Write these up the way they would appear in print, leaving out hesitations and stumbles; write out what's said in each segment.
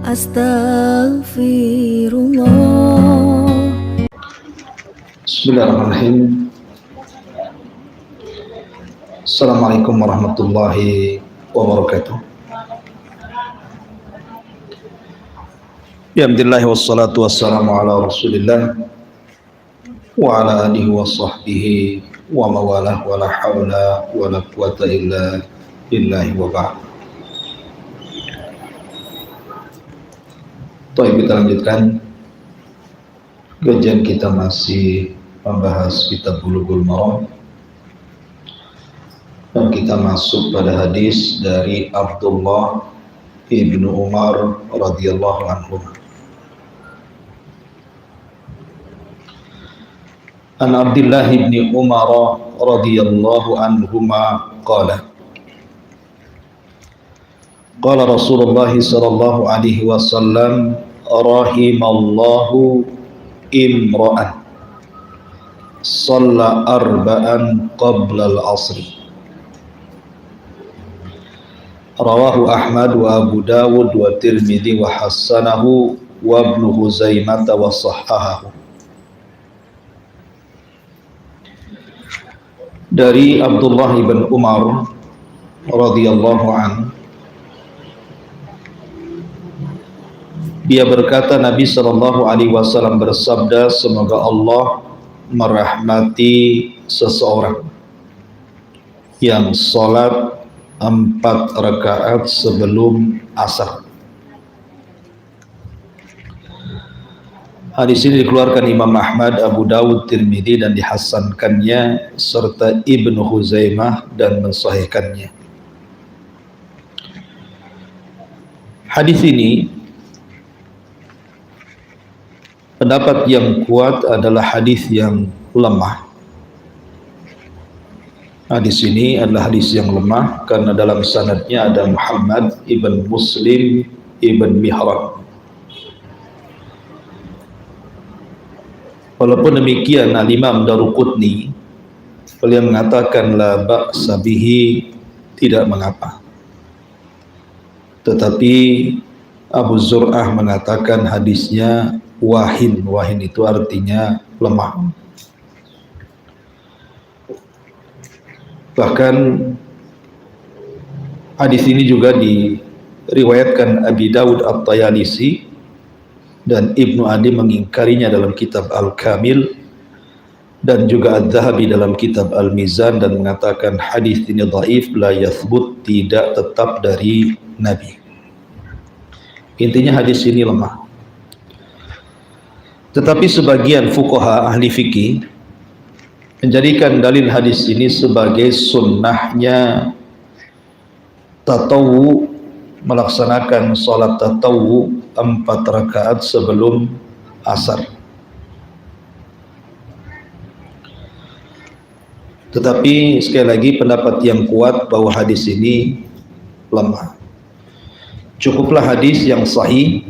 Astaghfirullah. Bismillahirrahmanirrahim. Assalamualaikum warahmatullahi wabarakatuh. Alhamdulillah wassalatu wassalamu ala Rasulillah wa ala alihi wa sahbihi wa mawalah wa la hawla wa la quwata illa billahi wa ba'd. Baik, kita lanjutkan kajian kita masih membahas kitab Bulughul Maram dan kita masuk pada hadis dari Abdullah ibnu Umar radhiyallahu anhu. An Abdullah ibni Umar radhiyallahu anhuma qala qala Rasulullah sallallahu alaihi wasallam rahimallahu imra'an shalla arba'an qabla al-'asri. Rawahu Ahmad wa Abu Dawud wa Tirmidzi wa hassanahu wa Ibnu Huzaimah wa sahhahahu. Dari Abdullah ibn Umar radhiyallahu anhu, dia berkata, Nabi sallallahu alaihi wasallam bersabda, semoga Allah merahmati seseorang yang salat 4 rakaat sebelum asar. Hadis ini dikeluarkan Imam Ahmad, Abu Dawud, Tirmidzi dan dihasankannya serta Ibnu Huzaimah dan mensahihkannya. Hadis ini pendapat yang kuat adalah hadis yang lemah. Hadis ini adalah hadis yang lemah karena dalam sanadnya ada Muhammad ibn Muslim ibn Mihran. Walaupun demikian, Al-Imam Daruqutni beliau mengatakan la ba'sa bihi, tidak mengapa. Tetapi Abu Zur'ah mengatakan hadisnya wahin. Wahin itu artinya lemah. Bahkan hadis ini juga diriwayatkan Abi Dawud At-Tayalisi dan Ibnu Adi mengingkarinya dalam kitab Al-Kamil dan juga Adz-Dzahabi dalam kitab Al-Mizan dan mengatakan hadis ini dhaif, la yathbut, tidak tetap dari Nabi. Intinya hadis ini lemah. Tetapi sebagian fuqaha ahli fikih menjadikan dalil hadis ini sebagai sunnahnya tatawu, melaksanakan salat tatawu 4 rakaat sebelum asar. Tetapi sekali lagi pendapat yang kuat bahwa hadis ini lemah. Cukuplah hadis yang sahih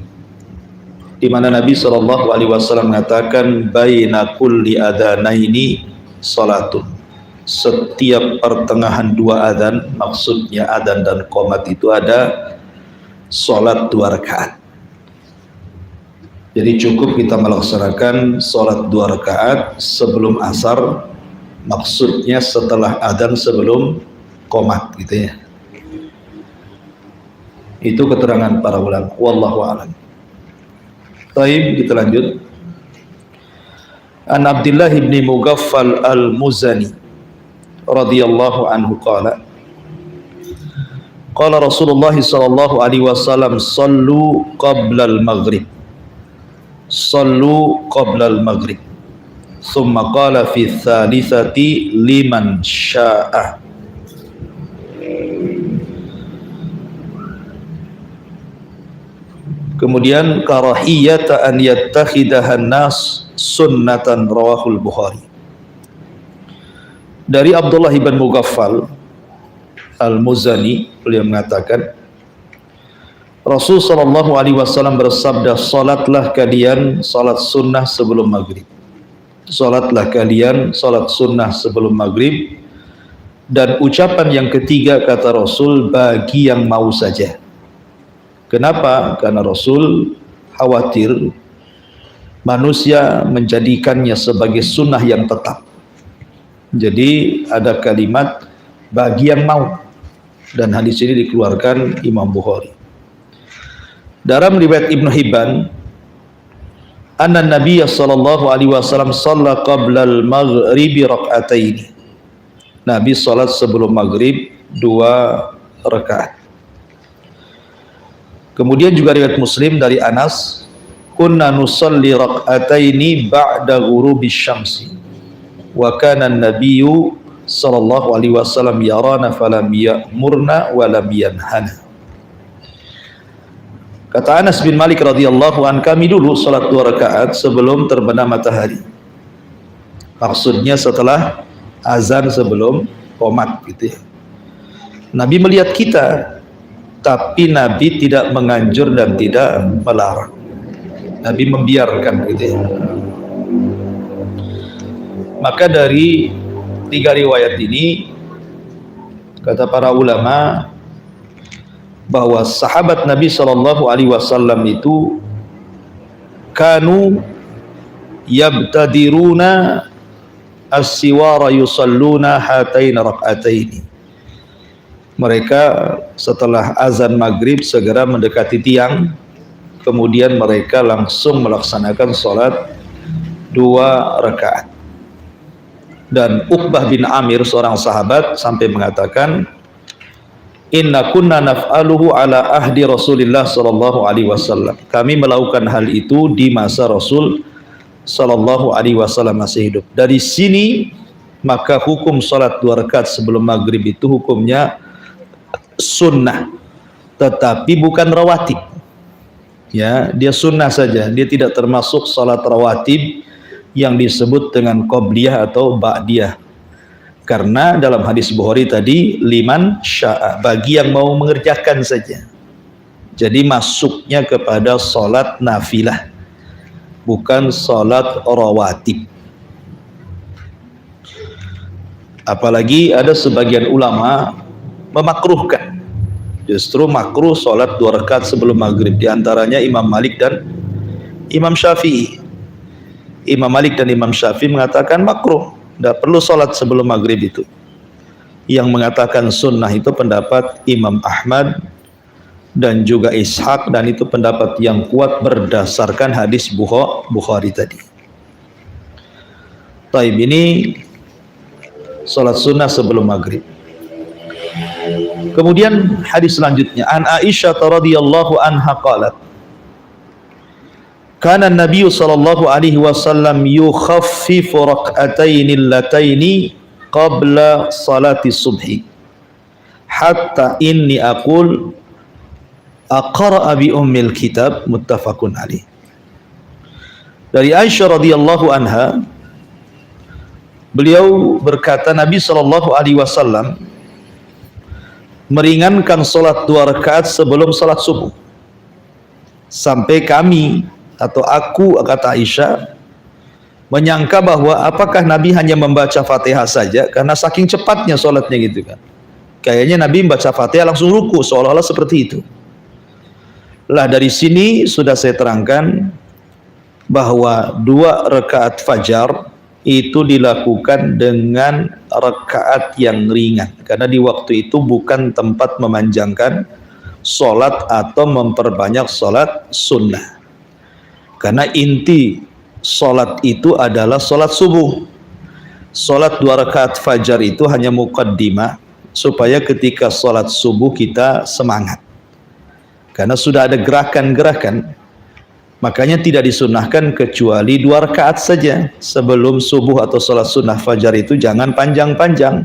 di mana Nabi sallallahu alaihi wasallam mengatakan baina kulli adzanaini salatun. Setiap pertengahan 2 adzan, maksudnya adzan dan qomat itu ada salat 2 rakaat. Jadi cukup kita melaksanakan salat 2 rakaat sebelum asar, maksudnya setelah adzan sebelum qomat gitu ya. Itu keterangan para ulama. Wallahu a'lam. Baik, kita lanjut. An Abdullah ibn Mughaffal al-Muzani radhiyallahu anhu qala qala Rasulullah sallallahu alaihi wasallam sallu qabla al-maghrib thumma qala fi thalithati liman syaa. Kemudian karahiyata an yattakhidahan nas sunnatan, rawahul Bukhari. Dari Abdullah ibn Mughaffal al-Muzani, beliau mengatakan Rasul sallallahu alaihi wasallam bersabda, salatlah kalian salat sunnah sebelum maghrib. Salatlah kalian salat sunnah sebelum maghrib. Dan ucapan yang ketiga kata Rasul, bagi yang mau saja. Kenapa? Karena Rasul khawatir manusia menjadikannya sebagai sunnah yang tetap. Jadi ada kalimat bagi yang mau, dan hadis ini dikeluarkan Imam Bukhari. Dalam riwayat Ibnu Hibban, anna Nabiy sallallahu alaihi wasallam shalla qabla al-maghribi rak'atain. Nabi salat sebelum maghrib 2 rakaat. Kemudian juga riwayat Muslim dari Anas, kunna nusalli rak'ataini ba'da ghurubi syamsi wa kana an-nabiyyu sallallahu alaihi wasallam yarana falam ya'murna wa lam yanhana. Kata Anas bin Malik radhiyallahu an, kami dulu salat 2 rakaat sebelum terbenam matahari. Maksudnya setelah azan sebelum qomat gitu ya. Nabi melihat kita, tapi Nabi tidak menganjur dan tidak melarang. Nabi membiarkan gitu ya. Maka dari 3 riwayat ini, kata para ulama, bahwa sahabat Nabi sallallahu alaihi wasallam itu kanu yabtadiruna as-siwara yusalluna hatain rak'ataini. Mereka setelah azan maghrib segera mendekati tiang, kemudian mereka langsung melaksanakan sholat 2 rakaat. Dan Uqbah bin Amir, seorang sahabat, sampai mengatakan, inna kunna naf'aluhu ala ahdi Rasulillah sallallahu alaihi wasallam. Kami melakukan hal itu di masa Rasul sallallahu alaihi wasallam masih hidup. Dari sini maka hukum salat 2 rakaat sebelum maghrib itu hukumnya sunnah, tetapi bukan rawatib. Ya, dia sunnah saja, dia tidak termasuk salat rawatib yang disebut dengan qobliyah atau ba'diyah. Karena dalam hadis Bukhari tadi, liman sya'a, bagi yang mau mengerjakan saja. Jadi masuknya kepada salat nafilah, bukan salat rawatib. Apalagi ada sebagian ulama memakruhkan, justru makruh salat 2 rakaat sebelum maghrib, di antaranya Imam Malik dan Imam Syafi'i. Imam Malik dan Imam Syafi'i mengatakan makruh, tidak perlu salat sebelum maghrib itu. Yang mengatakan sunnah itu pendapat Imam Ahmad dan juga Ishaq, dan itu pendapat yang kuat berdasarkan hadis Bukhari tadi. Taib, ini salat sunnah sebelum maghrib. Kemudian hadis selanjutnya, an Aisyah radhiyallahu anha qalat, kana an-nabiy sallallahu alaihi wasallam yukhaffifu rak'ataini allataini qabla salati subhi hatta inni aqul aqra'a bi ummil kitab, muttafaqun alaih. Dari Aisyah radhiyallahu anha, beliau berkata, Nabi sallallahu alaihi wasallam meringankan salat 2 rakaat sebelum salat subuh, sampai kami atau aku, kata Aisyah, menyangka bahwa apakah Nabi hanya membaca Fatihah saja, karena saking cepatnya salatnya gitu kan. Kayaknya Nabi membaca Fatihah langsung ruku, seolah-olah seperti itu. Lah dari sini sudah saya terangkan bahwa 2 rakaat fajar itu dilakukan dengan rakaat yang ringan, karena di waktu itu bukan tempat memanjangkan salat atau memperbanyak salat sunnah. Karena inti salat itu adalah salat subuh. Salat 2 rakaat fajar itu hanya muqaddimah, supaya ketika salat subuh kita semangat. Karena sudah ada gerakan-gerakan, makanya tidak disunnahkan kecuali 2 rakaat saja sebelum subuh atau salat sunnah fajar itu jangan panjang-panjang.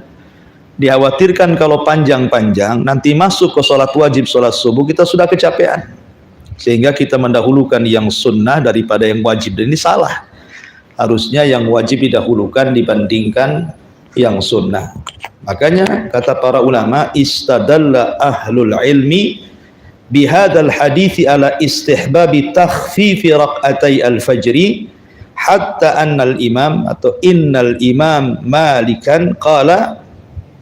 Dikhawatirkan kalau panjang-panjang nanti masuk ke salat wajib, salat subuh, kita sudah kecapean, sehingga kita mendahulukan yang sunnah daripada yang wajib. Dan ini salah. Harusnya yang wajib didahulukan dibandingkan yang sunnah. Makanya kata para ulama, istadalla ahlul ilmi bihadzal hadithi ala istihbabi takhfifi rak'atai al-fajri hatta annal imam atau innal imam Malikan qala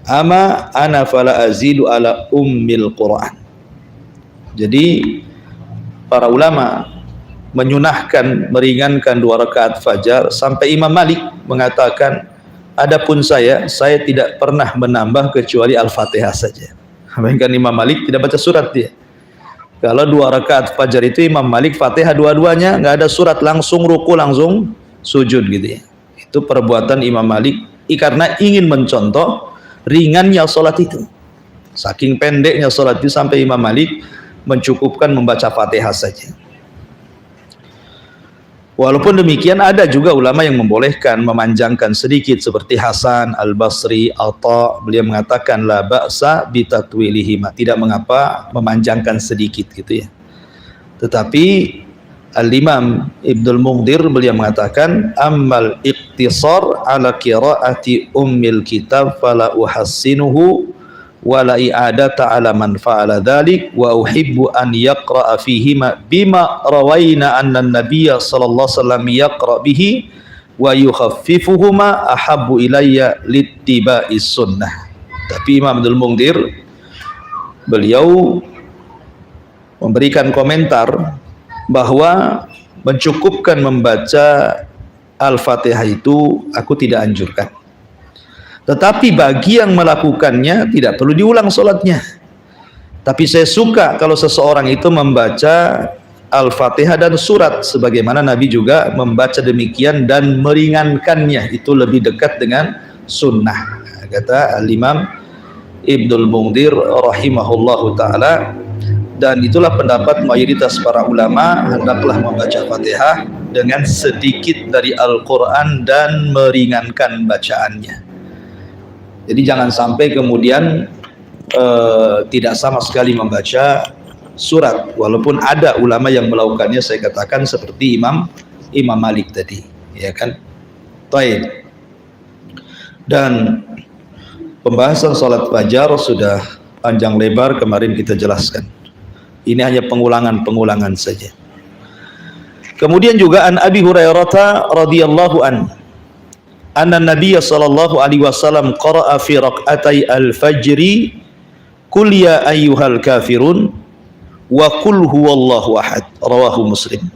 ama ana fala azidu ala ummil Quran. Jadi para ulama menyunahkan meringankan 2 rakaat fajar, sampai Imam Malik mengatakan, adapun saya tidak pernah menambah kecuali Al-Fatihah saja. Bahkan Imam Malik tidak baca surat dia. Kalau 2 rakaat fajar itu Imam Malik Fatihah dua-duanya, nggak ada surat, langsung ruku langsung sujud gitu ya. Itu perbuatan Imam Malik karena ingin mencontoh ringannya sholat itu. Saking pendeknya sholat itu sampai Imam Malik mencukupkan membaca Fatihah saja. Walaupun demikian ada juga ulama yang membolehkan memanjangkan sedikit seperti Hasan Al-Basri, Atha, beliau mengatakan la ba'sa bitatwilihima, tidak mengapa memanjangkan sedikit gitu ya. Tetapi Al-Imam Ibnul Munzir beliau mengatakan ammal iqtisar ala qiraati ummil kitab fala uhassinuhu wala i'adata ala man fa'ala dhalik wa uhibbu an yaqra'a fihi bima rawaina anna an-nabiyya sallallahu alaihi wasallam yaqra' bihi wa yukhaffifuhuma ahabbu ilayya littiba'is sunnah. Tapi Imam Abdul Munzir beliau memberikan komentar bahwa mencukupkan membaca Al-Fatihah itu aku tidak anjurkan. Tetapi bagi yang melakukannya tidak perlu diulang sholatnya. Tapi saya suka kalau seseorang itu membaca Al-Fatihah dan surat, sebagaimana Nabi juga membaca demikian dan meringankannya, itu lebih dekat dengan sunnah, kata Al-Imam Ibnul Munzir rahimahullahu ta'ala. Dan itulah pendapat mayoritas para ulama, hendaklah membaca Fatihah dengan sedikit dari Al-Quran dan meringankan bacaannya. Jadi jangan sampai kemudian tidak sama sekali membaca surat, walaupun ada ulama yang melakukannya, saya katakan seperti Imam Malik tadi, ya kan? Taib. Dan pembahasan salat fajar sudah panjang lebar kemarin kita jelaskan. Ini hanya pengulangan saja. Kemudian juga an Abi Hurairah radhiyallahu anhu anna Nabiy sallallahu alaihi wasallam qara'a fi raq'atay al-fajri qul ya ayyuhal kafirun wa qul huwallahu ahad, rawahu Muslim.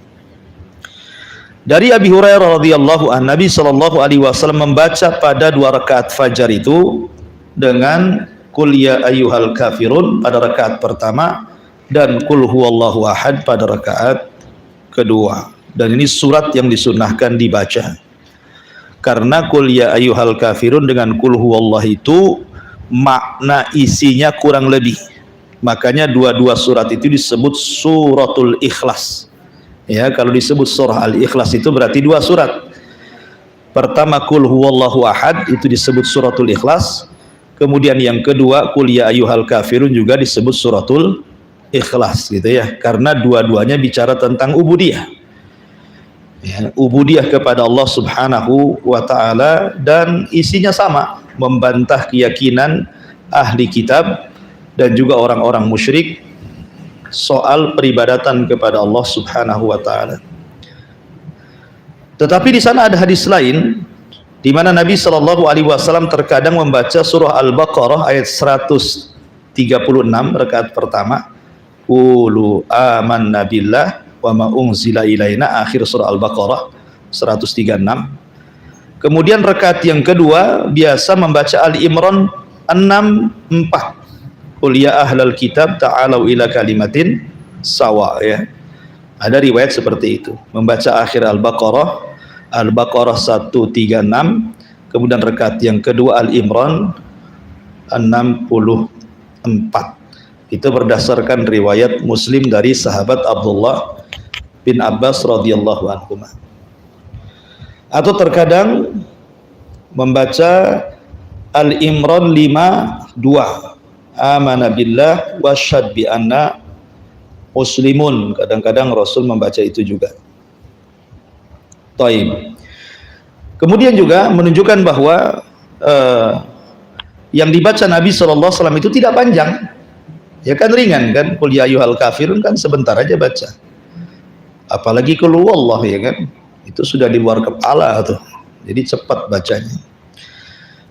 Dari Abi Hurairah radhiyallahu anhu, Nabi sallallahu alaihi wasallam membaca pada 2 rakaat fajar itu dengan qul ya ayyuhal kafirun pada rakaat pertama dan qul huwallahu ahad pada rakaat kedua. Dan ini surat yang disunnahkan dibaca. Karena qul ya ayyuhal kafirun dengan qul huwallahu itu makna isinya kurang lebih. Makanya dua surat itu disebut suratul Ikhlas. Ya, kalau disebut surah Al-Ikhlas itu berarti 2 surat. Pertama qul huwallahu ahad itu disebut suratul Ikhlas. Kemudian yang kedua qul ya ayyuhal kafirun juga disebut suratul Ikhlas gitu ya. Karena dua-duanya bicara tentang ubudiyah. Ya, ubudiyah kepada Allah subhanahu wa ta'ala, dan isinya sama, membantah keyakinan ahli kitab dan juga orang-orang musyrik soal peribadatan kepada Allah subhanahu wa ta'ala. Tetapi di sana ada hadis lain di mana Nabi sallallahu alaihi wasallam terkadang membaca surah Al-Baqarah ayat 136 rakaat pertama, qulu amanna billah wa ma unzila ilaina, akhir surah Al-Baqarah 136. Kemudian rakaat yang kedua biasa membaca Ali-Imran 64, qul ya ahlal kitab ta'alau ila kalimatin sawa, ya. Ada riwayat seperti itu, membaca akhir Al-Baqarah 136, kemudian rakaat yang kedua Ali-Imran 64. Itu berdasarkan riwayat Muslim dari sahabat Abdullah bin Abbas radhiyallahu anhu. Atau terkadang membaca Al-Imran 52, amana billah wa syad bi anna muslimun. Kadang-kadang Rasul membaca itu juga. Taib. Kemudian juga menunjukkan bahwa yang dibaca Nabi SAW itu tidak panjang, ya kan, ringan kan. Qul ya ayyuhal kafirun kan sebentar aja baca, apalagi qul huwallahu, ya kan, itu sudah di luar kepala tuh, jadi cepat bacanya.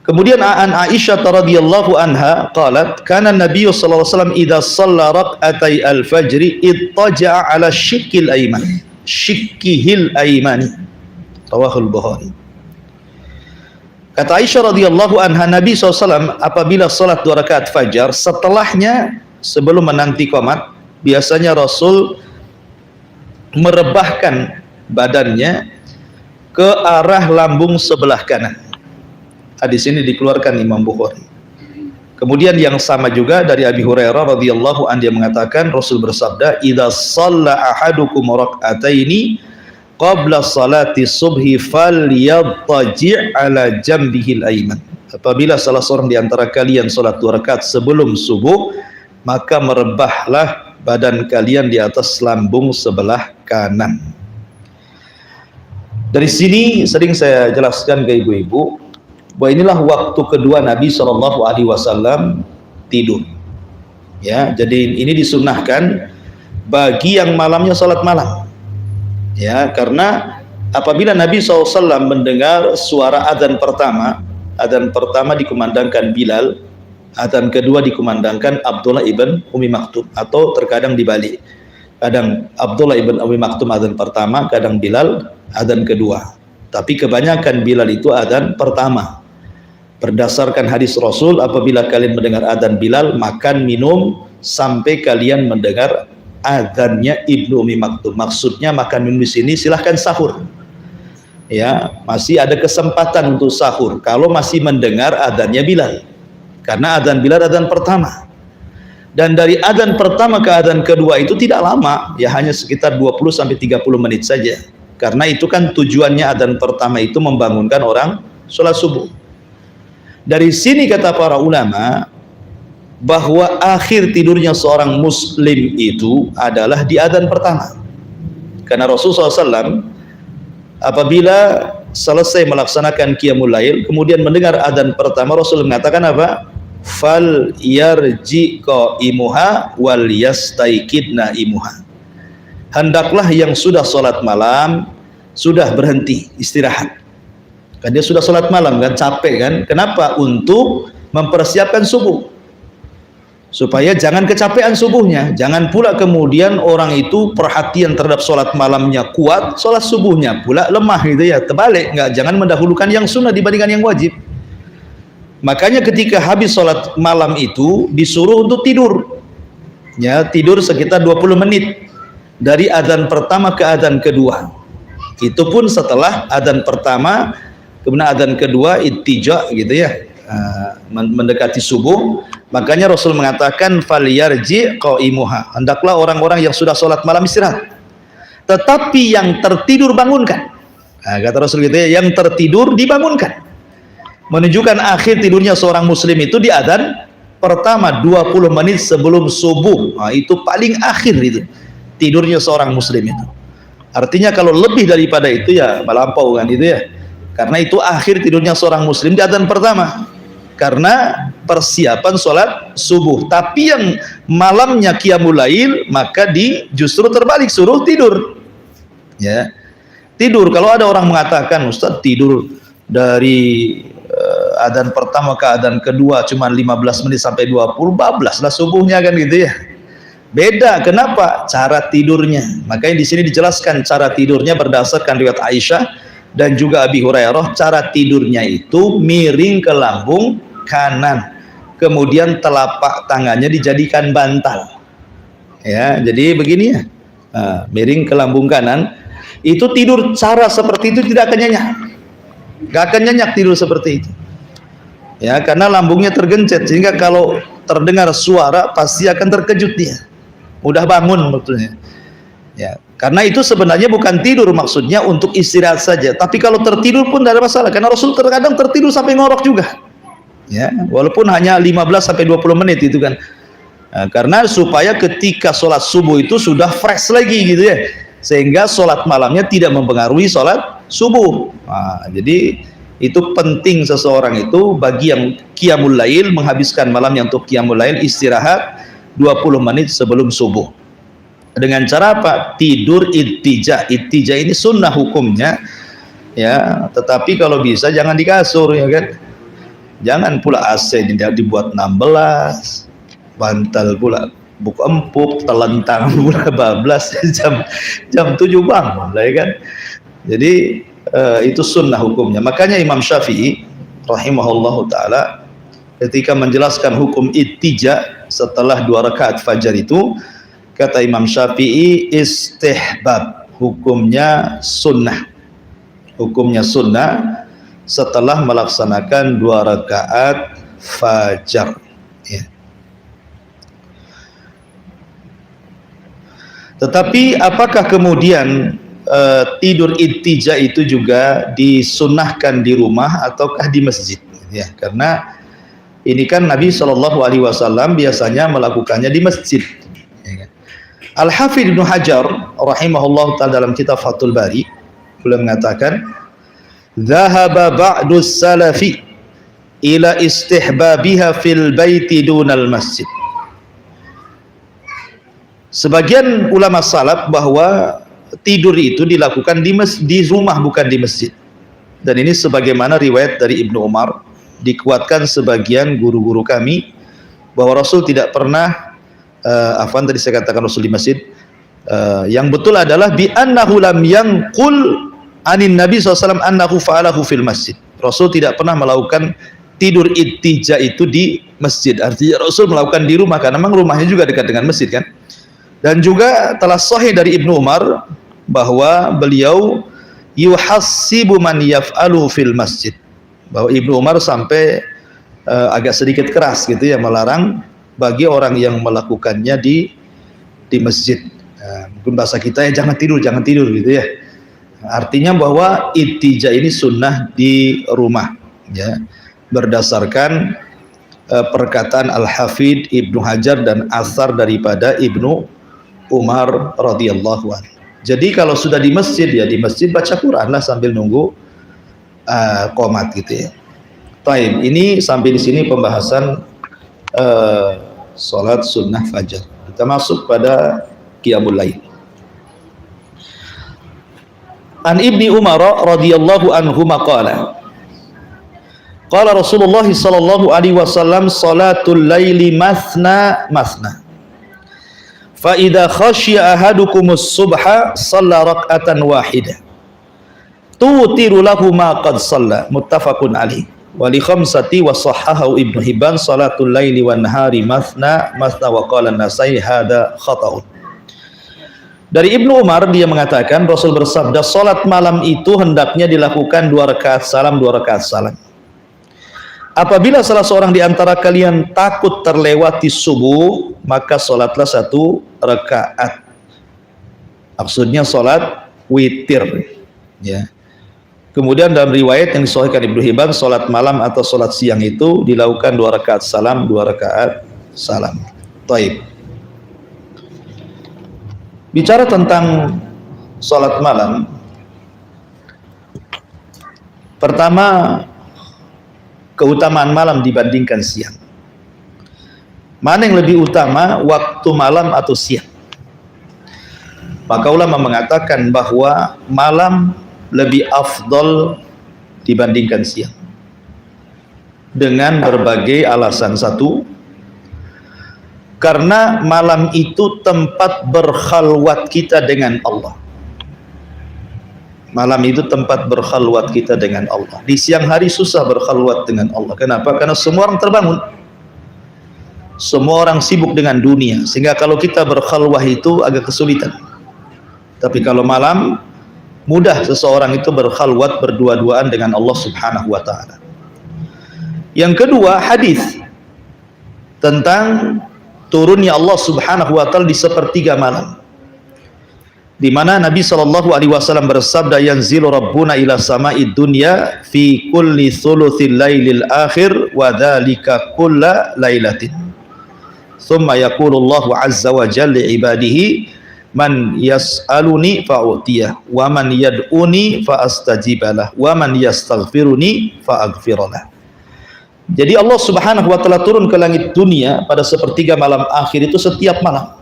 Kemudian an Aisyah radhiyallahu anha qalat kana Nabi sallallahu alaihi wasallam idza shalla rak'atay al-fajr ittaja'a ala shikkil ayman shikkihil aymani rawahul Bukhari. Kata Aisyah radhiyallahu anha, Nabi SAW apabila salat 2 rakaat fajar, setelahnya sebelum menanti qomat, biasanya Rasul merebahkan badannya ke arah lambung sebelah kanan. Hadis ini dikeluarkan Imam Bukhari. Kemudian yang sama juga dari Abi Hurairah radhiyallahu anhu, dia mengatakan Rasul bersabda, "Idza shalla ahadukum rak'ataini qabla salati subhi falyattaji' ala jambihil ayman." Apabila salah seorang di antara kalian salat 2 rakaat sebelum subuh, maka merebahlah badan kalian di atas lambung sebelah kanan. Dari sini sering saya jelaskan ke ibu-ibu bahwa inilah waktu kedua Nabi SAW tidur. Ya, jadi ini disunnahkan bagi yang malamnya salat malam. Ya, karena apabila Nabi SAW mendengar suara adzan pertama dikumandangkan Bilal, adzan kedua dikumandangkan Abdullah ibn Umi Maktum, atau terkadang dibalik. Kadang Abdullah ibn Umi Maktum adzan pertama, kadang Bilal adzan kedua. Tapi kebanyakan Bilal itu adzan pertama. Berdasarkan hadis Rasul, apabila kalian mendengar adzan Bilal, makan minum sampai kalian mendengar adzannya Ibnu Umi Maktum. Maksudnya makan minum di sini silahkan sahur. Ya, masih ada kesempatan untuk sahur kalau masih mendengar adzannya Bilal. Karena adzan Bilal adzan pertama. Dan dari adzan pertama ke adzan kedua itu tidak lama, ya hanya sekitar 20 sampai 30 menit saja. Karena itu kan tujuannya adzan pertama itu membangunkan orang sholat subuh. Dari sini kata para ulama bahwa akhir tidurnya seorang muslim itu adalah di adzan pertama. Karena Rasulullah SAW apabila selesai melaksanakan qiyamul lail kemudian mendengar adzan pertama, Rasul mengatakan apa? Fal yarji qaimuha wal yastaikidna imuha. Hendaklah yang sudah sholat malam sudah berhenti istirahat. Kan dia sudah sholat malam kan, capek kan. Kenapa? Untuk mempersiapkan subuh, supaya jangan kecapean subuhnya. Jangan pula kemudian orang itu perhatian terhadap sholat malamnya kuat, sholat subuhnya pula lemah gitu ya. Terbalik, jangan mendahulukan yang sunnah dibandingkan yang wajib. Makanya ketika habis sholat malam itu disuruh untuk tidur, ya tidur sekitar 20 menit dari adzan pertama ke adzan kedua. Itu pun setelah adzan pertama kemudian adzan kedua ittija gitu ya, mendekati subuh. Makanya Rasul mengatakan falyarji qaimuha, hendaklah orang-orang yang sudah sholat malam istirahat, tetapi yang tertidur bangunkan. Kata Rasul gitu ya, yang tertidur dibangunkan. Menunjukkan akhir tidurnya seorang muslim itu di adzan pertama 20 menit sebelum subuh. Itu paling akhir itu tidurnya seorang muslim itu. Artinya kalau lebih daripada itu ya melampau kan itu ya. Karena itu akhir tidurnya seorang muslim di adzan pertama, karena persiapan sholat subuh. Tapi yang malamnya qiyamul lail maka justru terbalik, suruh tidur. Ya, tidur. Kalau ada orang mengatakan Ustaz tidur dari adzan pertama ke adzan kedua cuma 15 menit sampai 20, bablaslah subuhnya kan gitu ya. Beda, kenapa? Cara tidurnya. Makanya di sini dijelaskan cara tidurnya berdasarkan riwayat Aisyah dan juga Abi Hurairah. Cara tidurnya itu miring ke lambung kanan, kemudian telapak tangannya dijadikan bantal. Ya, jadi begini ya, miring ke lambung kanan. Itu tidur cara seperti itu tidak akan nyenyak, gak akan nyenyak tidur seperti itu. Ya, karena lambungnya tergencet sehingga kalau terdengar suara pasti akan terkejut dia, mudah bangun maksudnya. Ya, karena itu sebenarnya bukan tidur, maksudnya untuk istirahat saja. Tapi kalau tertidur pun tidak ada masalah, karena Rasul terkadang tertidur sampai ngorok juga. Ya, walaupun hanya 15 sampai 20 menit itu kan. Karena supaya ketika sholat subuh itu sudah fresh lagi gitu ya, sehingga sholat malamnya tidak mempengaruhi sholat subuh. Jadi itu penting seseorang itu bagi yang qiyamul lail, menghabiskan malamnya untuk qiyamul lail, istirahat 20 menit sebelum subuh. Dengan cara apa? Tidur ittija. Ittija ini sunnah hukumnya ya, tetapi kalau bisa jangan di kasur ya kan. Jangan pula AC tidak dibuat 16, bantal pula buk empuk, telentang pula bablas jam 7 bangun lah, ya kan. Jadi itu sunnah hukumnya. Makanya Imam Syafi'i rahimahullahu taala ketika menjelaskan hukum ittija setelah 2 rakaat fajar itu, kata Imam Syafi'i istihbab, hukumnya sunnah. Hukumnya sunnah setelah melaksanakan 2 rakaat fajar, ya. Tetapi apakah kemudian tidur ittija itu juga disunnahkan di rumah ataukah di masjid, ya? Karena ini kan Nabi SAW biasanya melakukannya di masjid, ya kan? Al-Hafidz Ibnu Hajar rahimahullah ta'ala dalam kitab Fathul Bari beliau mengatakan, "Dhahaba ba'du salafi ila istihbabiha fil baiti dunal masjid." Sebagian ulama salaf bahwa tidur itu dilakukan di rumah, bukan di masjid. Dan ini sebagaimana riwayat dari Ibnu Umar, dikuatkan sebagian guru-guru kami bahwa Rasul tidak pernah tadi saya katakan Rasul di masjid. Yang betul adalah bi annahu lam yanqul anin Nabi SAW annahu fa'alahu fil masjid. Rasul tidak pernah melakukan tidur ittija itu di masjid. Artinya Rasul melakukan di rumah, karena memang rumahnya juga dekat dengan masjid, kan. Dan juga telah sahih dari Ibnu Umar bahwa beliau yuhassibu man yaf'alu fil masjid, bahwa Ibnu Umar sampai agak sedikit keras gitu ya, melarang bagi orang yang melakukannya di masjid. Mungkin bahasa kita ya, jangan tidur gitu ya. Artinya bahwa ittija ini sunnah di rumah, ya, berdasarkan perkataan Al-Hafidz Ibnu Hajar dan asar daripada Ibnu Umar radhiyallahu anhu. Jadi kalau sudah di masjid, ya di masjid baca Quran lah sambil nunggu qomat gitu ya. Baik, ini sampai di sini pembahasan salat sunnah fajar. Kita masuk pada qiyamul lail. An Ibni Umar radhiyallahu anhu maqala, qala Rasulullah sallallahu alaihi wasallam, salatul laili masna masna, fa idza khasyiya ahadukumus subha shalla rak'atan wahidah tutiru lahu ma qad shalla, muttafaqun alaih. Wa li khamsati wa sahhahu Ibnu Hibban, salatul laili wan nahari masna masna, wa qala an-Nasai hadza khata'un. Dari Ibnu Umar, dia mengatakan Rasul bersabda, salat malam itu hendaknya dilakukan 2 rakaat salam, 2 rakaat salam. Apabila salah seorang di antara kalian takut terlewati subuh, maka salatlah 1 rakaat. Maksudnya salat witir, ya. Kemudian dalam riwayat yang disahihkan Ibnu Hibban, salat malam atau salat siang itu dilakukan 2 rakaat salam, 2 rakaat salam. Taib. Bicara tentang salat malam, pertama, keutamaan malam dibandingkan siang. Mana yang lebih utama, waktu malam atau siang? Maka ulama mengatakan bahwa malam lebih afdol dibandingkan siang, dengan berbagai alasan. Satu, karena malam itu tempat berkhalwat kita dengan Allah. Malam itu tempat berkhalwat kita dengan Allah. Di siang hari susah berkhalwat dengan Allah. Kenapa? Karena semua orang terbangun, semua orang sibuk dengan dunia, sehingga kalau kita berkhalwah itu agak kesulitan. Tapi kalau malam, mudah seseorang itu berkhalwat, berdua-duaan dengan Allah subhanahu wa ta'ala. Yang kedua, hadis tentang turunnya Allah subhanahu wa ta'ala di sepertiga malam, di mana Nabi SAW bersabda, yanzilu rabbuna ila sama'id dunya fi kulli thuluthil lailil akhir wa dhalika kulla lailatin thumma yaqulullahu azza wa jalla li ibadihi man yas'aluni fa'utiyah wa man yad'uni fa'astajibalah wa man yastaghfiruni fa'aghfiralah. Jadi Allah subhanahu wa ta'ala turun ke langit dunia pada sepertiga malam akhir itu setiap malam.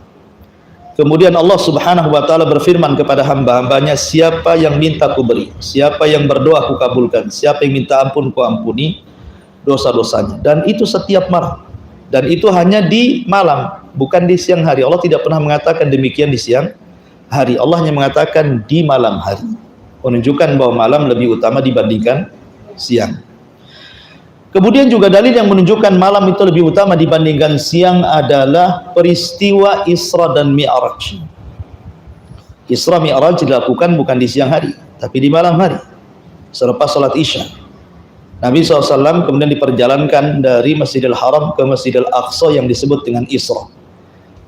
Kemudian Allah subhanahu wa ta'ala berfirman kepada hamba-hambanya, siapa yang minta ku beri, siapa yang berdoa ku kabulkan, siapa yang minta ampun ku ampuni dosa-dosanya, dan itu setiap malam, dan itu hanya di malam, bukan di siang hari. Allah tidak pernah mengatakan demikian di siang hari. Allah hanya mengatakan di malam hari, menunjukkan bahwa malam lebih utama dibandingkan siang. Kemudian juga dalil yang menunjukkan malam itu lebih utama dibandingkan siang adalah peristiwa Isra dan Mi'raj. Isra Mi'raj dilakukan bukan di siang hari, tapi di malam hari, selepas salat Isya. Nabi SAW kemudian diperjalankan dari Masjidil Haram ke Masjidil Aqsa yang disebut dengan Isra.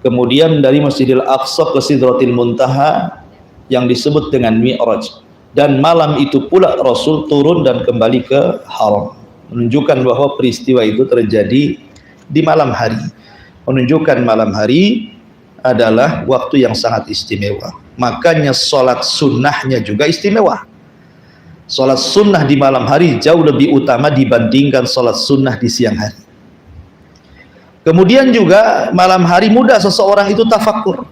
Kemudian dari Masjidil Aqsa ke Sidratil Muntaha yang disebut dengan Mi'raj. Dan malam itu pula Rasul turun dan kembali ke Haram. Menunjukkan bahwa peristiwa itu terjadi di malam hari. Menunjukkan malam hari adalah waktu yang sangat istimewa. Makanya sholat sunnahnya juga istimewa. Sholat sunnah di malam hari jauh lebih utama dibandingkan sholat sunnah di siang hari. Kemudian juga malam hari mudah seseorang itu tafakur.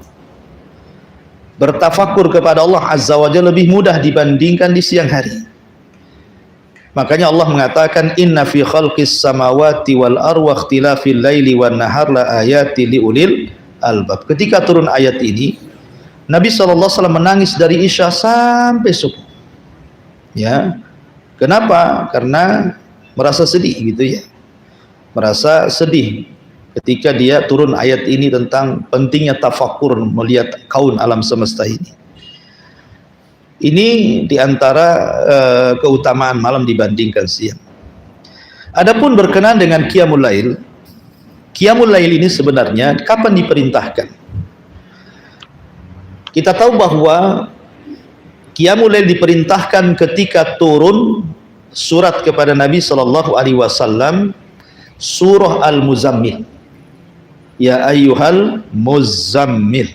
Bertafakur kepada Allah Azza wa Jalla lebih mudah dibandingkan di siang hari. Makanya Allah mengatakan inna fi khalqis samawati wal ardi wa ikhtilafil laili wan nahar la ayati liulil albab. Ketika turun ayat ini, Nabi SAW menangis dari Isya sampai subuh. Ya. Kenapa? Karena merasa sedih gitu ya. Merasa sedih ketika dia turun ayat ini tentang pentingnya tafakur melihat kaun alam semesta ini. Ini diantara keutamaan malam dibandingkan siang. Adapun berkenaan dengan Qiyamul Lail, Qiyamul Lail ini sebenarnya kapan diperintahkan? Kita tahu bahwa Qiyamul Lail diperintahkan ketika turun surat kepada Nabi SAW, surah Al-Muzammil. Ya ayyuhal muzammil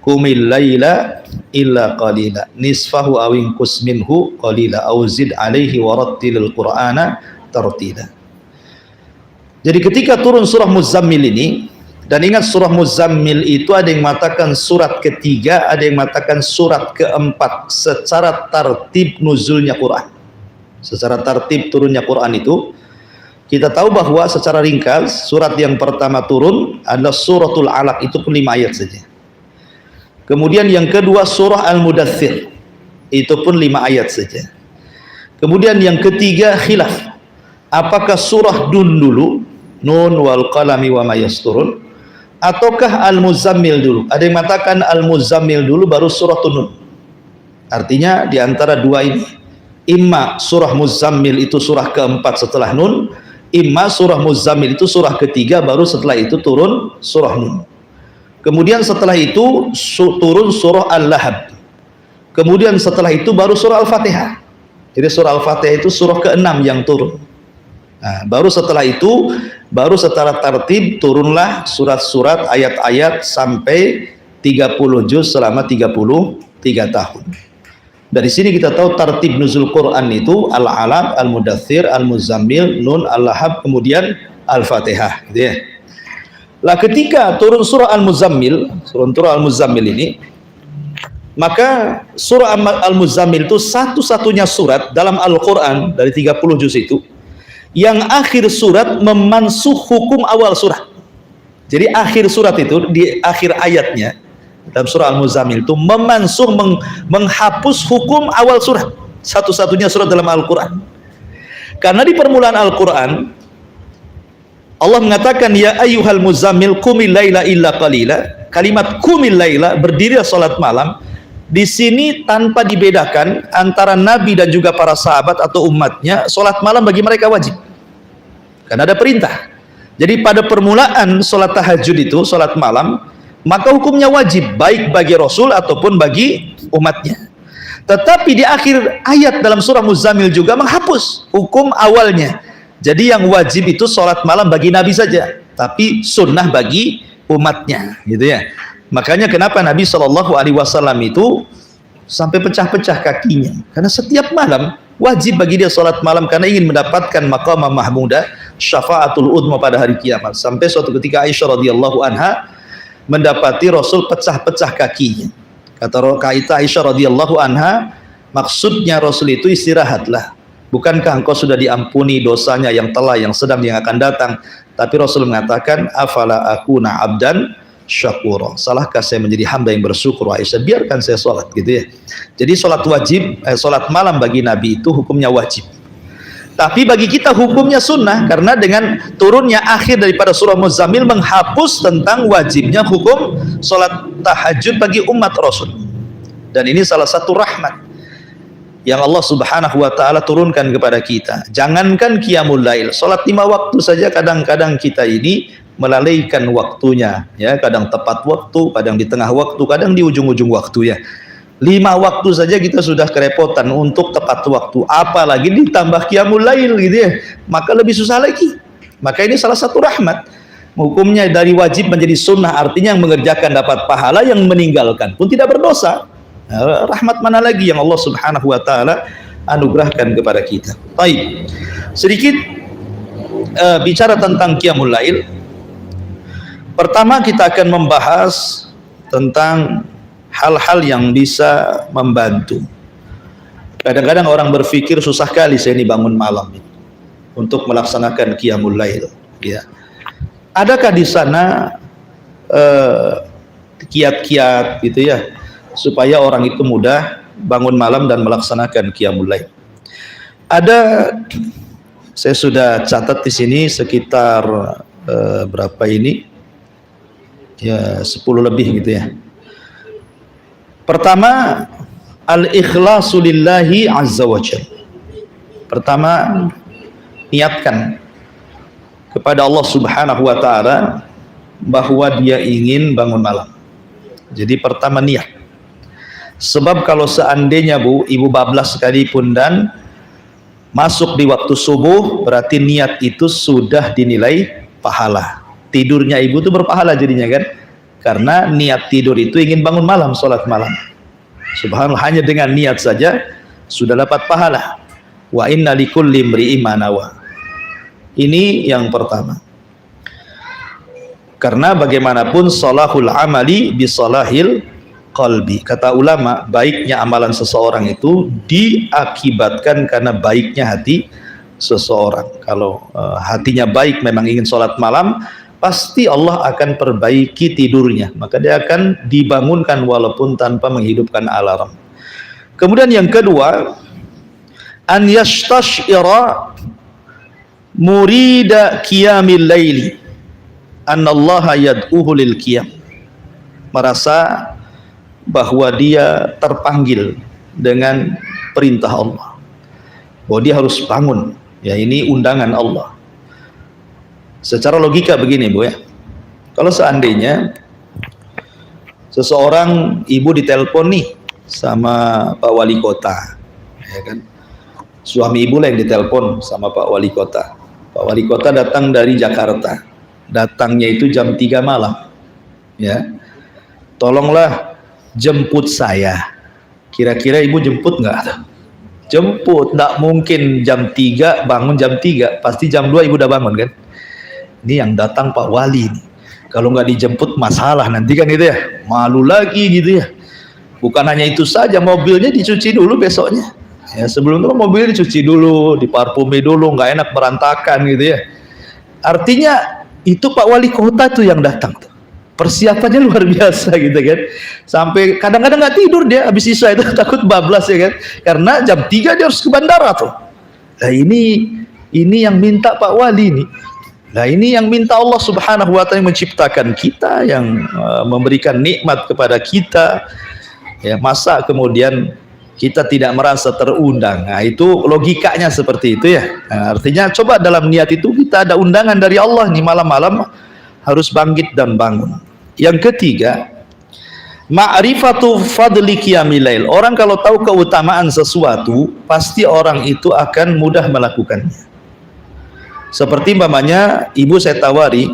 qumil laila illa qalila nisfahu aw inqus minhu qalila aw zid alaihi warattilil qur'ana tartila. Jadi ketika turun surah Muzammil ini, dan ingat surah Muzammil itu ada yang mengatakan surat ketiga, ada yang mengatakan surat keempat secara tartib nuzulnya Quran. Secara tartib turunnya Quran itu kita tahu bahwa secara ringkas surat yang pertama turun adalah suratul Alaq, itu pun 5 ayat saja. Kemudian yang kedua surah Al-Mudaththir, itu pun 5 ayat saja. Kemudian yang ketiga khilaf, apakah surah Nun dulu, Nun wal qalami wa ma yasturun, ataukah Al-Muzammil dulu? Ada yang mengatakan Al-Muzammil dulu baru surah Nun. Artinya di antara dua ini, imma surah Muzammil itu surah keempat setelah Nun, imma surah Muzammil itu surah ketiga baru setelah itu turun surah Nun. Kemudian setelah itu turun surah Al-Lahab. Kemudian setelah itu baru surah Al-Fatihah. Jadi surah Al-Fatihah itu surah ke-6 yang turun. Nah, baru setelah itu, baru secara tertib turunlah surat-surat, ayat-ayat sampai 30 juz selama 33 tahun. Dari sini kita tahu tertib nuzul Quran itu Al-Alaq, Al-Mudaththir, Al-Muzammil, Nun, Al-Lahab, kemudian Al-Fatihah, gitu ya. Lah ketika turun surah Al-Muzammil, surah Al-Muzammil ini, maka surah Al-Muzammil itu satu-satunya surat dalam Al-Quran dari 30 juz itu yang akhir surat memansuh hukum awal surat. Jadi akhir surat itu, di akhir ayatnya dalam surah Al-Muzammil itu memansuh, menghapus hukum awal surat. Satu-satunya surat dalam Al-Quran. Karena di permulaan Al-Quran Allah mengatakan ya ayyuhal muzammil qumil laila illa qalila. Kalimat qumil laila, berdiri salat malam, di sini tanpa dibedakan antara Nabi dan juga para sahabat atau umatnya, salat malam bagi mereka wajib. Karena ada perintah. Jadi pada permulaan salat tahajud itu, salat malam, maka hukumnya wajib baik bagi Rasul ataupun bagi umatnya. Tetapi di akhir ayat dalam surah Muzammil juga menghapus hukum awalnya. Jadi yang wajib itu sholat malam bagi Nabi saja, tapi sunnah bagi umatnya, gitu ya. Makanya kenapa Nabi SAW itu sampai pecah-pecah kakinya, karena setiap malam wajib bagi dia sholat malam karena ingin mendapatkan maqamah mahmudah, syafaatul udma pada hari kiamat. Sampai suatu ketika Aisyah radhiyallahu anha mendapati Rasul pecah-pecah kakinya. Kata Aisyah radhiyallahu anha, maksudnya Rasul itu istirahatlah. Bukankah engkau sudah diampuni dosanya yang telah, yang sedang, yang akan datang? Tapi Rasul mengatakan, afala akuna abdan syakura. Salahkah saya menjadi hamba yang bersyukur? Aisyah, biarkan saya sholat, gitu ya. Jadi sholat wajib, sholat malam bagi Nabi itu hukumnya wajib. Tapi bagi kita hukumnya sunnah, karena dengan turunnya akhir daripada surah Muzammil menghapus tentang wajibnya hukum sholat tahajud bagi umat Rasul. Dan ini salah satu rahmat yang Allah Subhanahu wa ta'ala turunkan kepada kita. Jangankan qiyamul lail, salat 5 waktu saja kadang-kadang kita ini melalaikan waktunya, ya, kadang tepat waktu, kadang di tengah waktu, kadang di ujung-ujung waktu, ya. 5 waktu saja kita sudah kerepotan untuk tepat waktu, apalagi ditambah qiyamul lail, gitu ya, maka lebih susah lagi. Maka ini salah satu rahmat. Hukumnya dari wajib menjadi sunnah, artinya yang mengerjakan dapat pahala, yang meninggalkan pun tidak berdosa. Rahmat mana lagi yang Allah Subhanahu wa ta'ala anugerahkan kepada kita. Baik, sedikit bicara tentang qiyamul lail. Pertama kita akan membahas tentang hal-hal yang bisa membantu. Kadang-kadang orang berpikir susah kali saya ini bangun malam untuk melaksanakan qiyamul lail, ya. Adakah di sana kiat-kiat gitu ya, supaya orang itu mudah bangun malam dan melaksanakan qiyamul lail? Ada, saya sudah catat di sini sekitar berapa ini? Ya 10 lebih gitu ya. Pertama, al-ikhlasu lillahi azza wa jalla. Pertama, niatkan kepada Allah Subhanahu wa ta'ala bahwa dia ingin bangun malam. Jadi pertama niat. Sebab kalau seandainya ibu bablas sekalipun dan masuk di waktu subuh, berarti niat itu sudah dinilai pahala. Tidurnya ibu itu berpahala jadinya kan, karena niat tidur itu ingin bangun malam, sholat malam. Subhanallah, hanya dengan niat saja sudah dapat pahala. Wa inna likulli imri'in ma nawa. Ini yang pertama. Karena bagaimanapun salahul amali bisalahil qalbi. Kata ulama, baiknya amalan seseorang itu diakibatkan karena baiknya hati seseorang. Kalau hatinya baik, memang ingin sholat malam, pasti Allah akan perbaiki tidurnya, maka dia akan dibangunkan walaupun tanpa menghidupkan alarm. Kemudian yang kedua, an yastashira murida qiyamil laili annallaha yad'uhu lil qiyam. Merasa bahwa dia terpanggil dengan perintah Allah, bahwa dia harus bangun, ya, ini undangan Allah. Secara logika begini Bu ya, kalau seandainya seseorang ibu ditelepon nih sama Pak Wali Kota, ya kan, suami ibu lah yang ditelepon sama Pak Wali Kota. Pak Wali Kota datang dari Jakarta, datangnya itu jam 3 malam, ya, tolonglah jemput saya. Kira-kira ibu jemput nggak? Jemput, nggak mungkin jam 3 bangun jam 3, pasti jam 2 ibu udah bangun kan. Ini yang datang Pak Wali nih, kalau nggak dijemput masalah nanti kan, gitu ya, malu lagi gitu ya. Bukan hanya itu saja, mobilnya dicuci dulu besoknya, ya, sebelum itu mobilnya dicuci dulu, diparfumi dulu, nggak enak berantakan gitu ya. Artinya itu Pak Wali Kota tuh yang datang tuh, persiapannya luar biasa gitu kan, sampai kadang-kadang nggak tidur dia habis isya itu takut bablas ya kan, karena jam 3 dia harus ke bandara tuh. Nah ini yang minta Pak Wali nih. Nah ini yang minta Allah Subhanahu wa ta'ala, yang menciptakan kita, yang memberikan nikmat kepada kita, ya, masa kemudian kita tidak merasa terundang? Nah itu logikanya seperti itu ya. Nah, artinya coba dalam niat itu kita ada undangan dari Allah nih, malam-malam harus bangkit dan bangun. Yang ketiga, ma'rifatu fadli qiyamil lail. Orang kalau tahu keutamaan sesuatu, pasti orang itu akan mudah melakukannya. Seperti umpamanya ibu saya tawari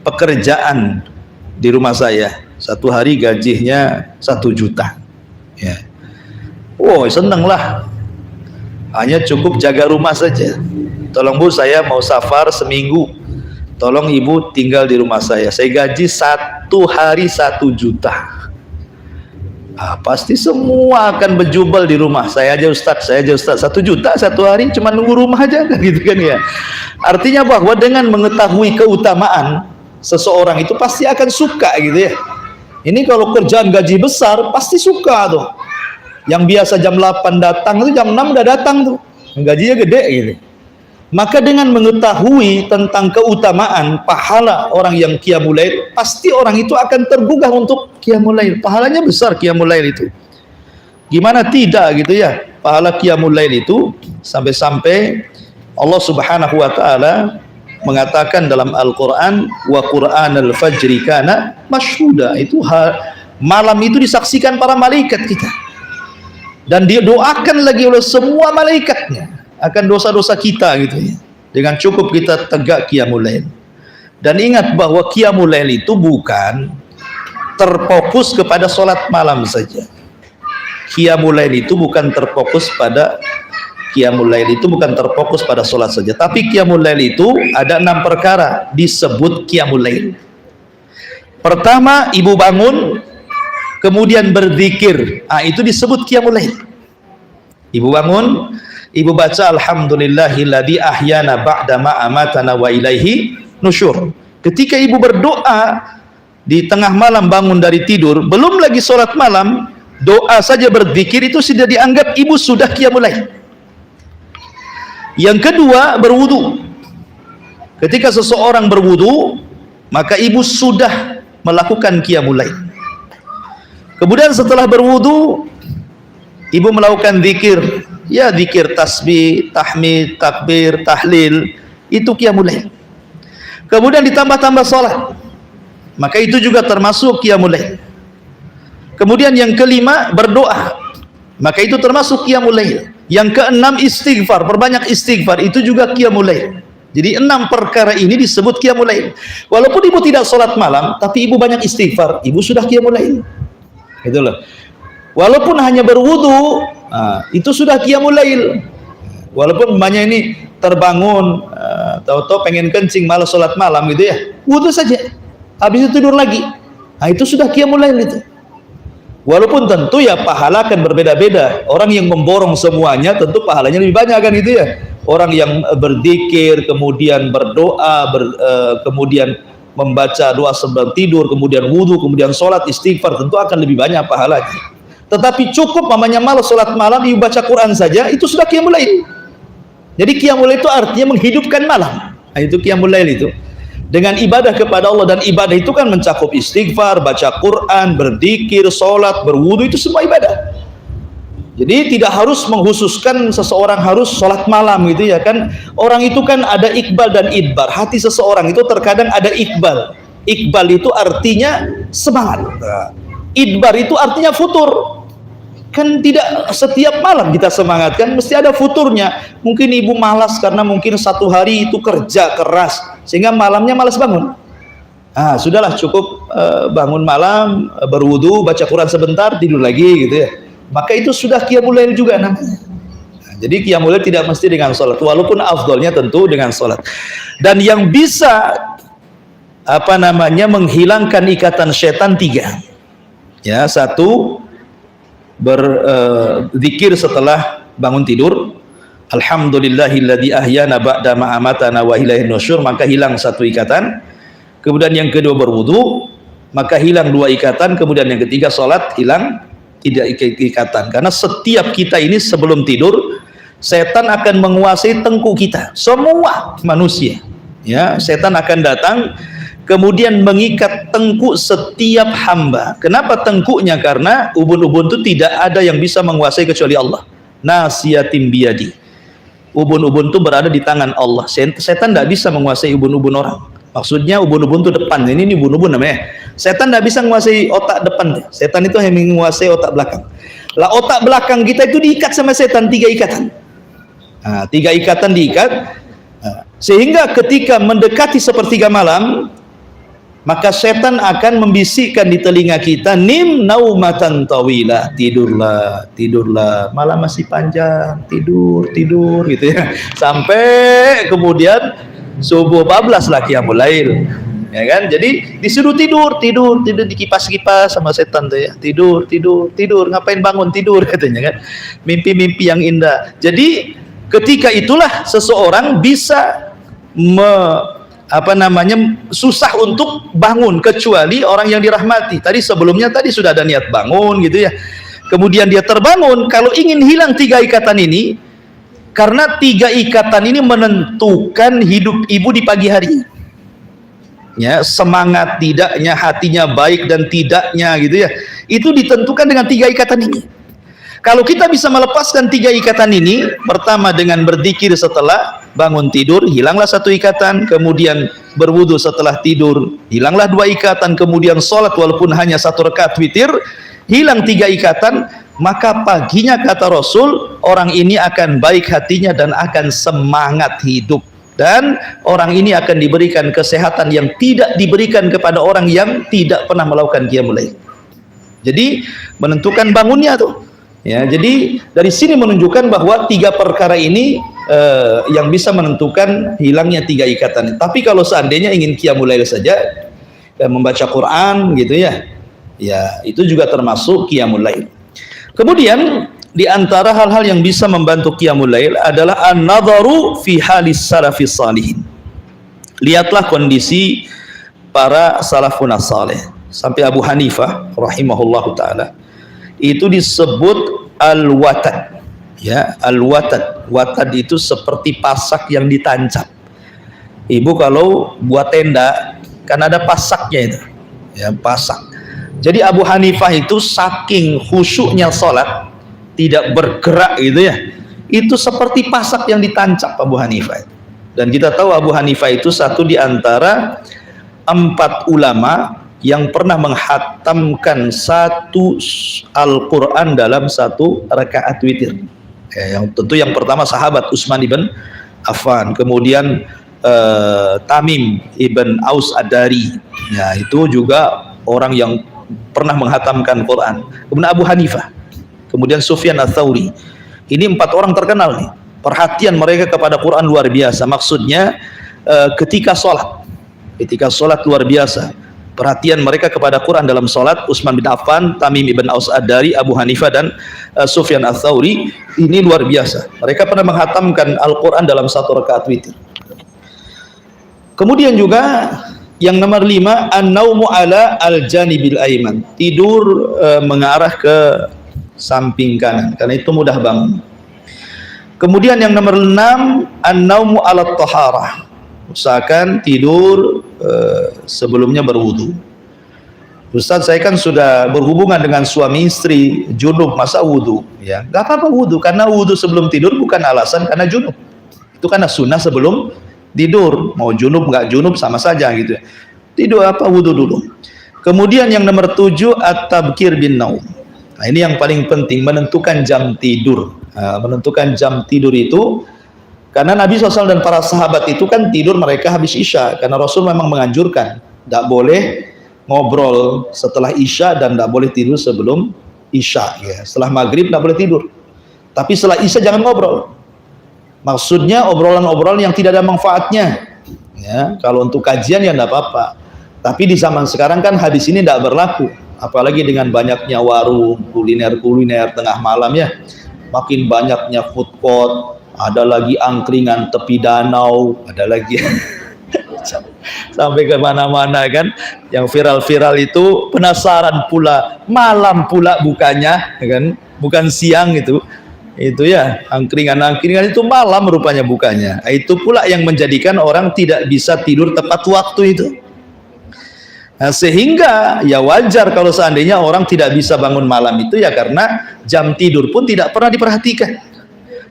pekerjaan di rumah saya, satu hari gajinya 1 juta, ya. Wow, seneng lah, hanya cukup jaga rumah saja. Tolong Bu, saya mau safar seminggu, tolong ibu tinggal di rumah saya gaji 1 hari 1 juta. Pasti semua akan berjubel di rumah. Saya aja Ustaz, 1 juta satu hari cuma nunggu rumah aja gitu kan ya. Artinya bahwa dengan mengetahui keutamaan seseorang itu pasti akan suka gitu ya. Ini kalau kerjaan gaji besar pasti suka tuh. Yang biasa jam 8 datang itu jam 6 udah datang tuh. Gajinya gede gitu. Maka dengan mengetahui tentang keutamaan pahala orang yang qiyamul lail, pasti orang itu akan tergugah untuk qiyamul lail. Pahalanya besar qiyamul lail itu. Gimana tidak gitu ya? Pahala qiyamul lail itu sampai-sampai Allah Subhanahu wa taala mengatakan dalam Al-Qur'an, wa Qur'anal fajri kana masyhuda. Itu malam itu disaksikan para malaikat kita. Dan dia doakan lagi oleh semua malaikatnya akan dosa-dosa kita gitu ya. Dengan cukup kita tegak qiyamul lail. Dan ingat bahwa qiyamul lail itu bukan terfokus kepada sholat malam saja. Qiyamul lail itu bukan terfokus pada sholat saja. Tapi qiyamul lail itu ada 6 perkara disebut qiyamul lail. Pertama, ibu bangun kemudian berzikir. Itu disebut qiyamul lail. Ibu bangun, ibu baca alhamdulillahilladzi ahyana ba'da ma amatana wa ilaihi nusyur. Ketika ibu berdoa di tengah malam bangun dari tidur, belum lagi sholat malam, doa saja berzikir itu sudah dianggap ibu sudah qiyamul lail. Yang kedua, berwudu. Ketika seseorang berwudu, maka ibu sudah melakukan qiyamul lail. Kemudian setelah berwudu, ibu melakukan zikir. Ya, zikir tasbih, tahmid, takbir, tahlil, itu qiyamul lail. Kemudian ditambah-tambah salat, maka itu juga termasuk qiyamul lail. Kemudian yang kelima, berdoa, maka itu termasuk qiyamul lail. Yang keenam, istighfar, perbanyak istighfar, itu juga qiyamul lail. Jadi 6 perkara ini disebut qiyamul lail. Walaupun ibu tidak salat malam, tapi ibu banyak istighfar, ibu sudah qiyamul lail. Gitu loh. Walaupun hanya berwudu, itu sudah qiyamul lail. Walaupun umpamanya ini terbangun, tahu-tahu pengen kencing malas sholat malam gitu ya, wudu saja, habis itu tidur lagi, itu sudah qiyamul lail itu. Walaupun tentu ya pahala akan berbeda-beda. Orang yang memborong semuanya tentu pahalanya lebih banyak kan gitu ya. Orang yang berzikir, kemudian berdoa, kemudian membaca doa sebelum tidur, kemudian wudu, kemudian sholat, istighfar, tentu akan lebih banyak pahalanya. Tetapi cukup mamanya malas sholat malam, ibu baca Quran saja, itu sudah qiyamul lail. Jadi qiyamul lail itu artinya menghidupkan malam. Itu qiyamul lail itu. Dengan ibadah kepada Allah, dan ibadah itu kan mencakup istighfar, baca Quran, berzikir, sholat, berwudu, itu semua ibadah. Jadi tidak harus menghususkan seseorang harus sholat malam gitu ya kan. Orang itu kan ada iqbal dan idbar. Hati seseorang itu terkadang ada iqbal. Iqbal itu artinya semangat. Idbar itu artinya futur. Kan tidak setiap malam kita semangat, kan mesti ada futurnya. Mungkin ibu malas karena mungkin 1 hari itu kerja keras sehingga malamnya malas bangun. Sudahlah, cukup bangun malam, berwudu, baca Quran sebentar, tidur lagi gitu ya. Maka itu sudah qiyamul lail juga namanya. Jadi qiyamul lail tidak mesti dengan sholat, walaupun afdolnya tentu dengan sholat. Dan yang bisa menghilangkan ikatan setan 3. Ya, 1, berzikir setelah bangun tidur, alhamdulillahilladzi ahyana ba'da ma amatana wa ilaihin nusyur, maka hilang 1 ikatan. Kemudian yang kedua, berwudu, maka hilang 2 ikatan. Kemudian yang ketiga, salat, hilang 3 ikatan. Karena setiap kita ini sebelum tidur, setan akan menguasai tengkuk kita, semua manusia ya. Setan akan datang kemudian mengikat tengkuk setiap hamba. Kenapa tengkuknya? Karena ubun-ubun itu tidak ada yang bisa menguasai kecuali Allah. Nasiyatim biyadi. Ubun-ubun itu berada di tangan Allah. Setan tidak bisa menguasai ubun-ubun orang. Maksudnya ubun-ubun itu depan. Ini ubun-ubun namanya. Setan tidak bisa menguasai otak depan. Setan itu hanya menguasai otak belakang. Lah, otak belakang kita itu diikat sama setan 3 ikatan. 3 ikatan diikat. Sehingga ketika mendekati sepertiga malam, maka setan akan membisikkan di telinga kita, nim naumatan tawilah, tidurlah, tidurlah, malam masih panjang, tidur, tidur gitu ya. Sampai kemudian subuh bablas lah qiyamul lail. ya kan? Jadi disuruh tidur dikipas-kipas sama setan tuh ya. Tidur, ngapain bangun tidur katanya kan. Mimpi-mimpi yang indah. Jadi ketika itulah seseorang bisa susah untuk bangun kecuali orang yang dirahmati. Sebelumnya sudah ada niat bangun gitu ya. Kemudian dia terbangun. Kalau ingin hilang 3 ikatan ini, karena 3 ikatan ini menentukan hidup ibu di pagi hari. Ya, semangat tidaknya, hatinya baik dan tidaknya gitu ya. Itu ditentukan dengan 3 ikatan ini. Kalau kita bisa melepaskan 3 ikatan ini, pertama dengan berzikir setelah bangun tidur, hilanglah 1 ikatan, kemudian berwudu setelah tidur, hilanglah 2 ikatan, kemudian sholat walaupun hanya 1 rakaat witir, hilang 3 ikatan, maka paginya kata Rasul, orang ini akan baik hatinya dan akan semangat hidup. Dan orang ini akan diberikan kesehatan yang tidak diberikan kepada orang yang tidak pernah melakukan qiyamul lail. Jadi menentukan bangunnya tuh. Ya, jadi dari sini menunjukkan bahwa 3 perkara ini yang bisa menentukan hilangnya 3 ikatan. Tapi kalau seandainya ingin qiyamul lail saja, membaca Quran gitu ya, ya itu juga termasuk qiyamul lail. Kemudian di antara hal-hal yang bisa membantu qiyamul lail adalah an-nadharu fi halis salafis salihin. Lihatlah kondisi para salafun salih. Sampai Abu Hanifah rahimahullahu taala itu disebut al-watad. Ya, al-watad. Watad itu seperti pasak yang ditancap. Ibu kalau buat tenda kan ada pasaknya itu. Ya, pasak. Jadi Abu Hanifah itu saking khusyuknya sholat, tidak bergerak gitu ya, itu seperti pasak yang ditancap Abu Hanifah. Dan kita tahu Abu Hanifah itu satu di antara 4 ulama yang pernah menghatamkan 1 Al-Quran dalam 1 rakaat witir. Ya, yang tentu yang pertama sahabat Utsman ibn Affan, kemudian Tamim ibn Aus Ad-Dari, ya itu juga orang yang pernah menghatamkan Quran. Kemudian Abu Hanifah, kemudian Sufyan Ats-Tsauri. Ini 4 orang terkenal nih. Perhatian mereka kepada Quran luar biasa. Maksudnya ketika sholat luar biasa. Perhatian mereka kepada Quran dalam sholat. Utsman bin Affan, Tamim ibn Aus Ad-Dari, Abu Hanifah dan Sufyan Ats-Tsauri ini luar biasa. Mereka pernah menghatamkan Al-Quran dalam 1 rakaat witir. Kemudian juga yang nomor 5, an-naumu ala al-janibil aiman. Tidur mengarah ke samping kanan, karena itu mudah bangun. Kemudian yang nomor 6, an-naumu ala taharah. Usahakan tidur sebelumnya berwudu. Ustaz, saya kan sudah berhubungan dengan suami istri, junub, masa wudu? Ya, gak apa-apa wudu, karena wudu sebelum tidur bukan alasan karena junub. Itu karena sunnah sebelum tidur. Mau junub nggak junub sama saja gitu. Tidur apa wudu dulu. Kemudian yang nomor 7, at-tabkir bin naum. Nah, ini yang paling penting, menentukan jam tidur. Menentukan jam tidur itu karena Nabi SAW dan para sahabat itu kan tidur mereka habis Isya, karena Rasul memang menganjurkan tidak boleh ngobrol setelah Isya dan tidak boleh tidur sebelum Isya ya. Setelah maghrib tidak boleh tidur, tapi setelah Isya jangan ngobrol. Maksudnya obrolan-obrolan yang tidak ada manfaatnya ya. Kalau untuk kajian ya tidak apa-apa, tapi di zaman sekarang kan hadis ini tidak berlaku, apalagi dengan banyaknya warung kuliner tengah malam ya, makin banyaknya food court, ada lagi angkringan tepi danau, ada lagi sampai ke mana-mana kan. Yang viral-viral itu penasaran pula, malam pula bukanya kan, bukan siang itu ya, angkringan itu malam rupanya bukanya. Itu pula yang menjadikan orang tidak bisa tidur tepat waktu itu. Nah, sehingga ya wajar kalau seandainya orang tidak bisa bangun malam itu ya karena jam tidur pun tidak pernah diperhatikan.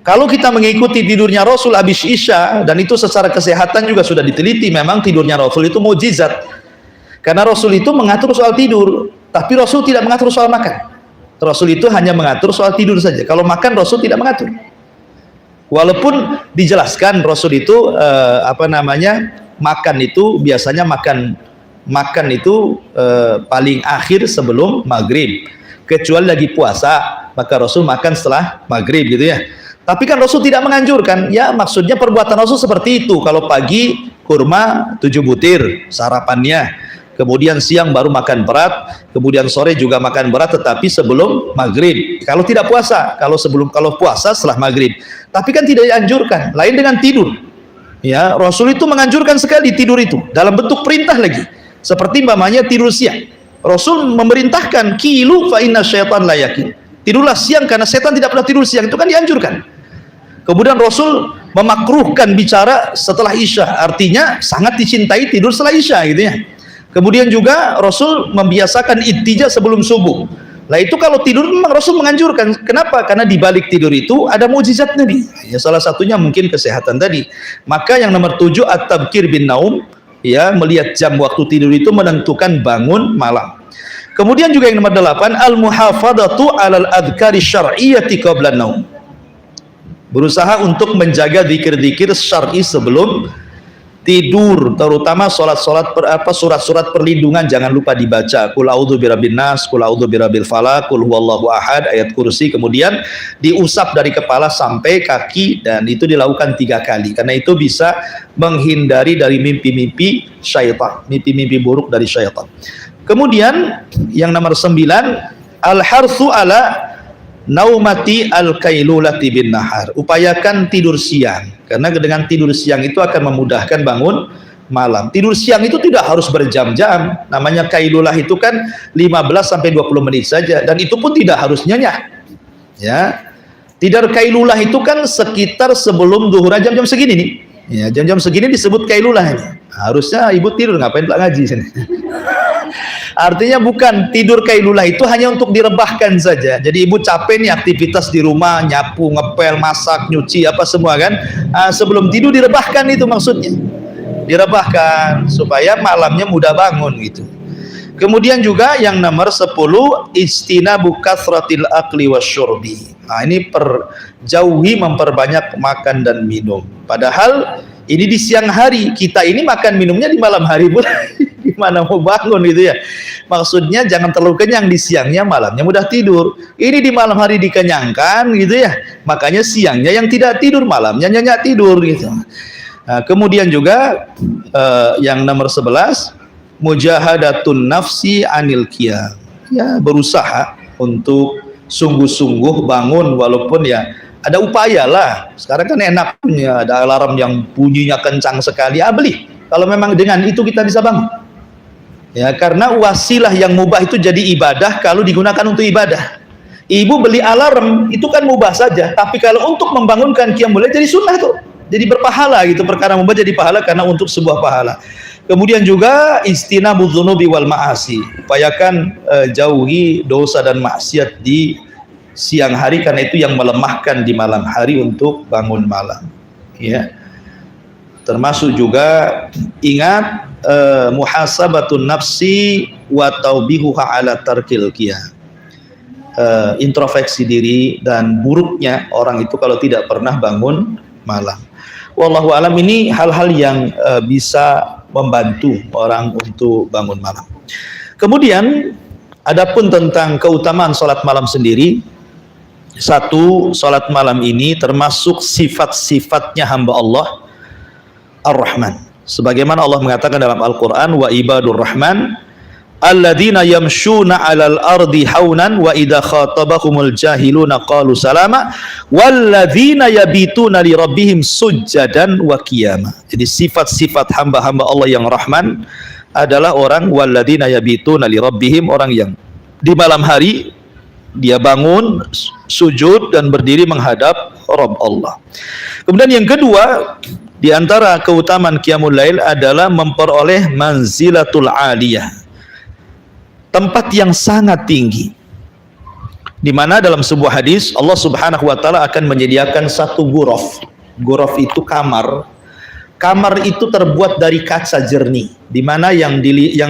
Kalau kita mengikuti tidurnya Rasul habis Isya, dan itu secara kesehatan juga sudah diteliti, memang tidurnya Rasul itu mukjizat. Karena Rasul itu mengatur soal tidur, tapi Rasul tidak mengatur soal makan. Rasul itu hanya mengatur soal tidur saja. Kalau makan Rasul tidak mengatur. Walaupun dijelaskan Rasul itu makan itu biasanya makan itu paling akhir sebelum maghrib. Kecuali lagi puasa, maka Rasul makan setelah maghrib gitu ya. Tapi kan Rasul tidak menganjurkan. Ya, maksudnya perbuatan Rasul seperti itu. Kalau pagi kurma 7 butir sarapannya. Kemudian siang baru makan berat, kemudian sore juga makan berat tetapi sebelum maghrib. Kalau tidak puasa, kalau puasa setelah maghrib. Tapi kan tidak dianjurkan. Lain dengan tidur. Ya, Rasul itu menganjurkan sekali tidur itu dalam bentuk perintah lagi. Seperti umpamanya tidur siang. Rasul memerintahkan kilu fa inna syaitan la yakil. Tidurlah siang karena setan tidak pernah tidur siang, itu kan dianjurkan. Kemudian Rasul memakruhkan bicara setelah Isya, artinya sangat dicintai tidur setelah Isya gitu ya. Kemudian juga Rasul membiasakan ittija sebelum subuh. Nah itu kalau tidur memang Rasul menganjurkan. Kenapa? Karena di balik tidur itu ada mukjizat Nabi. Ya salah satunya mungkin kesehatan tadi. Maka yang nomor 7 at-tabkir bin naum, ya melihat jam waktu tidur itu menentukan bangun malam. Kemudian juga yang nomor 8 al-muhafadatu 'alal adhkari syar'iyyati qabla naum. Berusaha untuk menjaga zikir-zikir syar'i sebelum tidur, terutama surat-surat perlindungan jangan lupa dibaca. Qul a'udzu birabbin nas, qul a'udzu birabbil falaq, qul huwallahu ahad, ayat kursi, kemudian diusap dari kepala sampai kaki dan itu dilakukan 3 kali. Karena itu bisa menghindari dari mimpi-mimpi syaitan, mimpi-mimpi buruk dari syaitan. Kemudian yang nomor 9 al-harsu ala naumati al-kailulati bin nahar. Upayakan tidur siang karena dengan tidur siang itu akan memudahkan bangun malam. Tidur siang itu tidak harus berjam-jam. Namanya kailulah itu kan 15 sampai 20 menit saja dan itu pun tidak harus nyenyak. Ya. Tidur kailulah itu kan sekitar sebelum zuhur jam-jam segini nih. Ya, jam-jam segini disebut kailulah ini. Harusnya ibu tidur, ngapain tak ngaji sini. Artinya bukan tidur kailulah itu hanya untuk direbahkan saja. Jadi ibu capek nih aktivitas di rumah, nyapu, ngepel, masak, nyuci apa semua kan. Sebelum tidur direbahkan itu maksudnya. Direbahkan supaya malamnya mudah bangun gitu. Kemudian juga yang nomor 10 istinabu kathratil akli wasyurbi. Nah, ini jauhi memperbanyak makan dan minum. Padahal ini di siang hari, kita ini makan minumnya di malam hari pun gimana mau bangun gitu ya. Maksudnya jangan terlalu kenyang di siangnya, malamnya mudah tidur. Ini di malam hari dikenyangkan gitu ya. Makanya siangnya yang tidak tidur, malamnya nyenyak tidur gitu. Nah, kemudian juga yang nomor 11 mujahadatun nafsi anil qiyam. Ya, berusaha untuk sungguh-sungguh bangun walaupun ya ada upaya lah. Sekarang kan enak punya ada alarm yang bunyinya kencang sekali, beli. Kalau memang dengan itu kita bisa bangun. Ya, karena wasilah yang mubah itu jadi ibadah kalau digunakan untuk ibadah. Ibu beli alarm itu kan mubah saja, tapi kalau untuk membangunkan qiyamul lail jadi sunnah tuh. Jadi berpahala gitu, perkara mubah jadi pahala karena untuk sebuah pahala. Kemudian juga istinabudz dzunubi wal ma'asi. Upayakan jauhi dosa dan maksiat di siang hari karena itu yang melemahkan di malam hari untuk bangun malam. Ya. Termasuk juga ingat muhasabatun nafsi wa taubihuha ala tarkil qiyam. Introspeksi diri dan buruknya orang itu kalau tidak pernah bangun malam. Wallahu alam, ini hal-hal yang bisa membantu orang untuk bangun malam. Kemudian adapun tentang keutamaan salat malam sendiri, satu, salat malam ini termasuk sifat-sifatnya hamba Allah Ar-Rahman. Sebagaimana Allah mengatakan dalam Al-Qur'an, wa ibadur rahman alladzina yamshuna 'alal ardi haunan wa idza khatabahumul jahiluna qalu salama walladzina yabituna li rabbihim sujjadan wa qiyama. Jadi sifat-sifat hamba-hamba Allah yang Rahman adalah orang walladzina yabituna li rabbihim, orang yang di malam hari dia bangun sujud dan berdiri menghadap Rabb Allah. Kemudian yang kedua di antara keutamaan qiyamul lail adalah memperoleh manzilatul aliyah, tempat yang sangat tinggi, di mana dalam sebuah hadis Allah Subhanahu wa taala akan menyediakan satu ghuraf. Ghuraf itu kamar. Kamar itu terbuat dari kaca jernih, di mana yang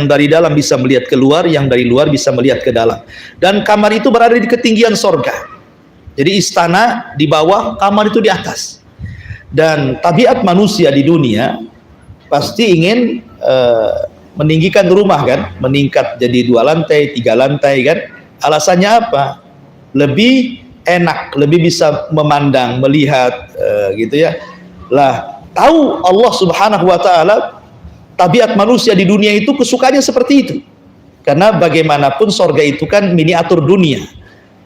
dari dalam bisa melihat keluar, yang dari luar bisa melihat ke dalam. Dan kamar itu berada di ketinggian sorga. Jadi istana di bawah, kamar itu di atas. Dan tabiat manusia di dunia pasti ingin meninggikan rumah kan, meningkat jadi 2 lantai, 3 lantai kan. Alasannya apa? Lebih enak, lebih bisa memandang, melihat, gitu ya. Lah, tahu Allah Subhanahu wa taala tabiat manusia di dunia itu kesukaannya seperti itu. Karena bagaimanapun sorga itu kan miniatur dunia.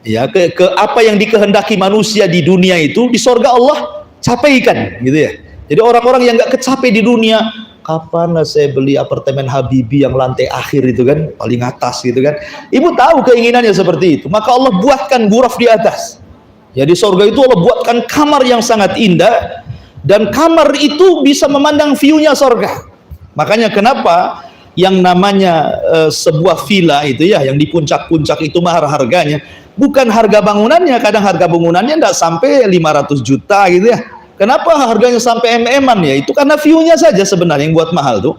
Ya, ke apa yang dikehendaki manusia di dunia itu di sorga Allah capaikan, gitu ya. Jadi orang-orang yang nggak kecapai di dunia, kapan saya beli apartemen Habibie yang lantai akhir itu kan, paling atas gitu kan. Ibu tahu keinginannya seperti itu, maka Allah buatkan ghuraf di atas. Ya, di sorga itu Allah buatkan kamar yang sangat indah, dan kamar itu bisa memandang view-nya sorga. Makanya kenapa yang namanya sebuah villa itu ya, yang di puncak-puncak itu mahar harganya, bukan harga bangunannya, kadang harga bangunannya enggak sampai 500 juta gitu ya. Kenapa harganya sampai MM-an ya? Itu karena view-nya saja sebenarnya yang buat mahal tuh.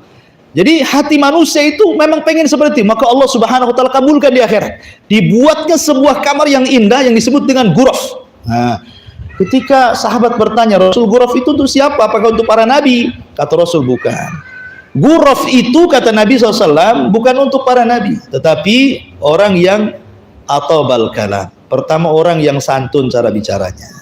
Jadi hati manusia itu memang pengen seperti itu, maka Allah Subhanahu wa taala kabulkan di akhirat. Dibuatnya sebuah kamar yang indah yang disebut dengan ghuraf. Nah, ketika sahabat bertanya, Rasul, ghuraf itu untuk siapa? Apakah untuk para nabi? Kata Rasul, bukan. Ghuraf itu, kata Nabi SAW, bukan untuk para nabi, tetapi orang yang atau balkala. Pertama, orang yang santun cara bicaranya.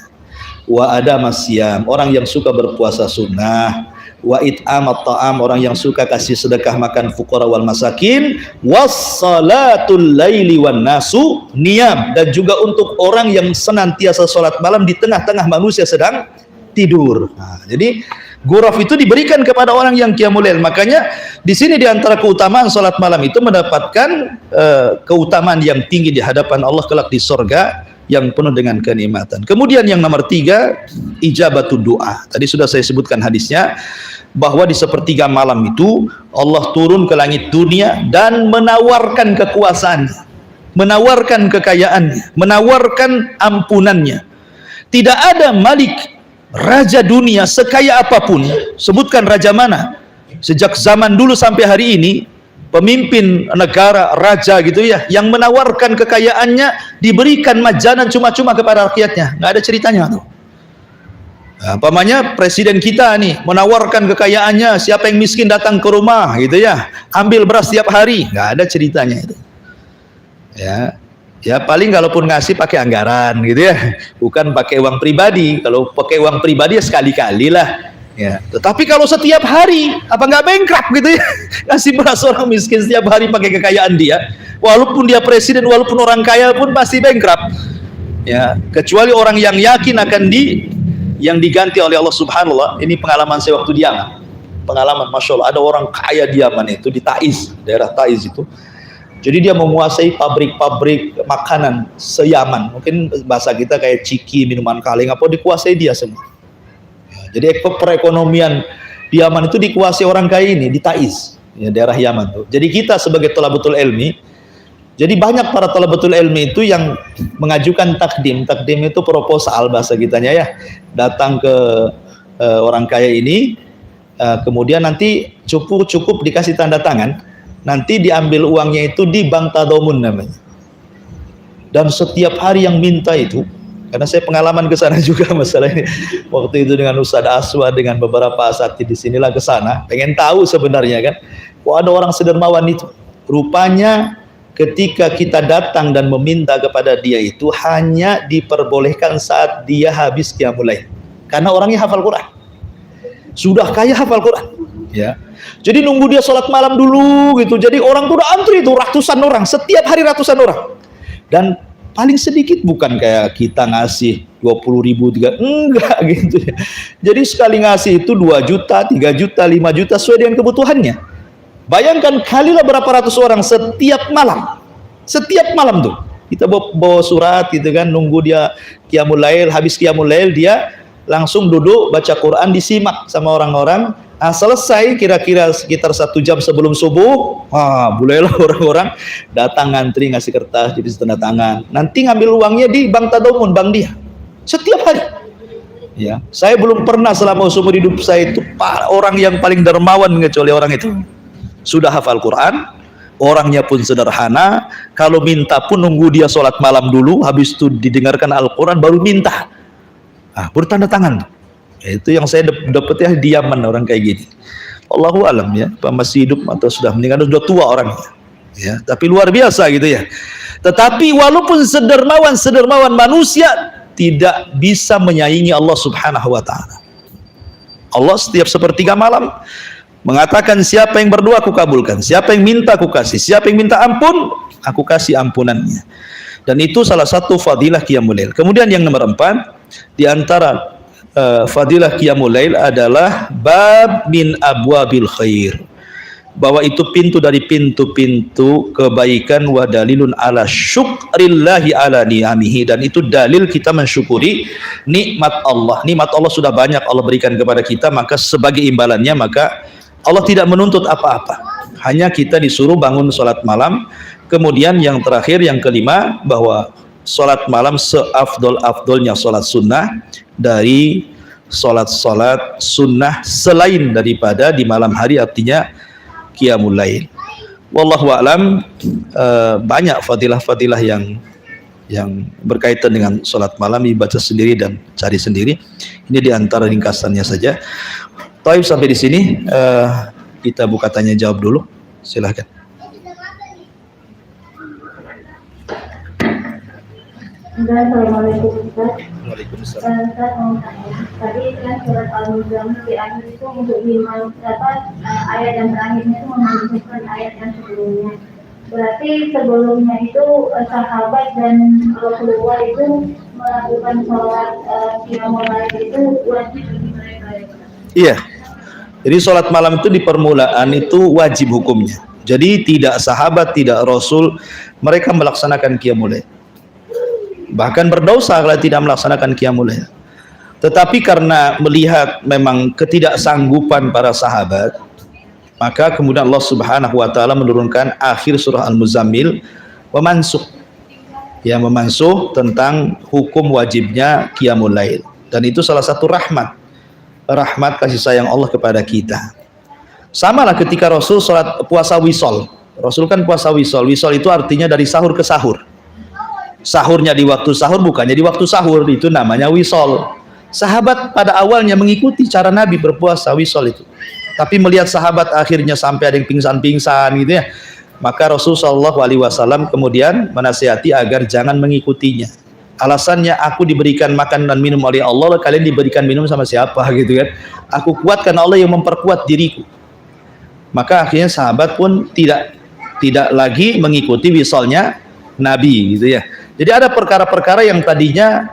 Wa ada masyam, orang yang suka berpuasa sunnah. Wa it'amat ta'am, orang yang suka kasih sedekah makan fuqara wal masakin. Wassalatul laili wan nasu niyam, dan juga untuk orang yang senantiasa sholat malam di tengah-tengah manusia sedang tidur. Nah, jadi ghuraf itu diberikan kepada orang yang qiyamul lail. Makanya di sini di antara keutamaan sholat malam itu mendapatkan keutamaan yang tinggi di hadapan Allah kelak di sorga yang penuh dengan kenikmatan. Kemudian yang nomor 3, ijabatud doa. Tadi sudah saya sebutkan hadisnya, bahwa di sepertiga malam itu Allah turun ke langit dunia dan menawarkan kekuasaan, menawarkan kekayaan, menawarkan ampunannya. Tidak ada malik, raja dunia sekaya apapun, sebutkan raja mana, sejak zaman dulu sampai hari ini, pemimpin negara, raja gitu ya, yang menawarkan kekayaannya diberikan majanan cuma-cuma kepada rakyatnya. Nggak ada ceritanya tuh. Nah, pamannya presiden kita nih menawarkan kekayaannya, siapa yang miskin datang ke rumah gitu ya, ambil beras tiap hari. Nggak ada ceritanya itu. Ya paling kalaupun ngasih pakai anggaran gitu ya, bukan pakai uang pribadi. Kalau pakai uang pribadi ya sekali-kali lah. Ya, tetapi kalau setiap hari, apa nggak bankrupt gitu ya? Ngasih beras orang miskin setiap hari pakai kekayaan dia, walaupun dia presiden, walaupun orang kaya pun pasti bankrupt. Ya, kecuali orang yang yakin akan yang diganti oleh Allah Subhanahu wa taala. Ini pengalaman saya waktu di Yaman. Pengalaman, masya Allah, ada orang kaya di Yaman itu, di Taiz, daerah Taiz itu. Jadi dia menguasai pabrik-pabrik makanan se-Yaman. Mungkin bahasa kita kayak ciki, minuman kaleng, apa dikuasai dia semua. Jadi perekonomian di Yaman itu dikuasai orang kaya ini, di Taiz, ya, daerah Yaman tuh. Jadi kita sebagai thalabatul ilmi, jadi banyak para thalabatul ilmi itu yang mengajukan takdim. Takdim itu proposal bahasa kitanya ya. Datang ke orang kaya ini, kemudian nanti cukup dikasih tanda tangan, nanti diambil uangnya itu di bank tadamun namanya. Dan setiap hari yang minta itu, karena saya pengalaman ke sana juga masalah ini. Waktu itu dengan Ustaz Aswa, dengan beberapa asatidz di sinilah ke sana, pengen tahu sebenarnya kan, kok ada orang sedermawan itu. Rupanya ketika kita datang dan meminta kepada dia itu hanya diperbolehkan saat dia habis qiyamul lail. Karena orangnya hafal Quran. Sudah kaya hafal Quran, ya. Jadi nunggu dia sholat malam dulu gitu. Jadi orang tuh udah antri itu ratusan orang, setiap hari ratusan orang. Dan paling sedikit, bukan kayak kita ngasih 20.000, enggak gitu ya. Jadi sekali ngasih itu 2 juta, 3 juta, 5 juta sesuai dengan kebutuhannya. Bayangkan kalilah berapa ratus orang setiap malam. Setiap malam tuh kita bawa surat gitu kan, nunggu dia qiyamul lail, habis qiyamul lail dia langsung duduk baca Quran, disimak sama orang-orang. Nah, selesai kira-kira sekitar 1 jam sebelum subuh, mulailah orang-orang datang ngantri ngasih kertas jadi tanda tangan. Nanti ngambil uangnya di bank tadamun, bank dia. Setiap hari. Ya, saya belum pernah selama seumur hidup saya itu orang yang paling dermawan kecuali orang itu. Sudah hafal Quran, orangnya pun sederhana. Kalau minta pun nunggu dia sholat malam dulu, habis itu didengarkan Al-Quran baru minta. Baru tanda tangan. Itu yang saya dapat ya di Yaman, orang kayak gini. Allahu alam ya, apa masih hidup atau sudah meninggal, sudah tua orangnya. ya, tapi luar biasa gitu ya. Tetapi walaupun sedermawan manusia tidak bisa menyaingi Allah Subhanahu wa taala. Allah setiap sepertiga malam mengatakan, siapa yang berdoa aku kabulkan, siapa yang minta aku kasih, siapa yang minta ampun aku kasih ampunannya. Dan itu salah satu fadilah qiyamul lail. Kemudian yang nomor 4 di antara fadilah qiyamul lail adalah bab min abwabil khair, bahwa itu pintu dari pintu-pintu kebaikan, wa dalilun ala syukrillahi ala ni'amihi, dan itu dalil kita mensyukuri nikmat Allah. Nikmat Allah sudah banyak Allah berikan kepada kita, maka sebagai imbalannya maka Allah tidak menuntut apa-apa, hanya kita disuruh bangun sholat malam. Kemudian yang terakhir, yang kelima, bahwa sholat malam seafdol-afdolnya sholat sunnah dari sholat sunnah selain daripada di malam hari, artinya qiyamul lail. Wallahu a'lam. Banyak fadilah-fadilah yang berkaitan dengan sholat malam, dibaca sendiri dan cari sendiri. Ini diantara ringkasannya saja. Taib, sampai di sini kita buka tanya jawab dulu. Silahkan. Assalamualaikum Ustaz. Waalaikumsalam. Ustaz mau tanya, tadi kan surat Al-Muzammil di akhir itu untuk ayat yang terakhirnya itu memansuhkan ayat yang sebelumnya. Berarti sebelumnya itu sahabat dan Rasulullah itu melakukan sholat qiyamul lail itu wajib bagi mereka ya? Iya. Jadi sholat malam itu di permulaan itu wajib hukumnya. Jadi tidak sahabat, tidak Rasul, mereka melaksanakan qiyamul lail. Bahkan berdosa kalau tidak melaksanakan qiyamul lail. Tetapi karena melihat memang ketidaksanggupan para sahabat, maka kemudian Allah Subhanahu wa taala menurunkan akhir surah Al-Muzammil memansuh, yang memansuh tentang hukum wajibnya qiyamul lail. Dan itu salah satu rahmat kasih sayang Allah kepada kita. Samalah ketika Rasul salat puasa wisol. Rasul kan puasa wisol. Wisol itu artinya dari sahur ke sahur. Sahurnya di waktu sahur, bukannya di waktu sahur, itu namanya wisol. Sahabat pada awalnya mengikuti cara Nabi berpuasa wisol itu, tapi melihat sahabat akhirnya sampai ada yang pingsan-pingsan gitu ya, maka Rasulullah SAW kemudian menasihati agar jangan mengikutinya. Alasannya, aku diberikan makan dan minum oleh Allah, kalian diberikan minum sama siapa gitu kan? Aku kuat karena Allah yang memperkuat diriku. Maka akhirnya sahabat pun tidak lagi mengikuti wisolnya Nabi gitu ya. Jadi ada perkara-perkara yang tadinya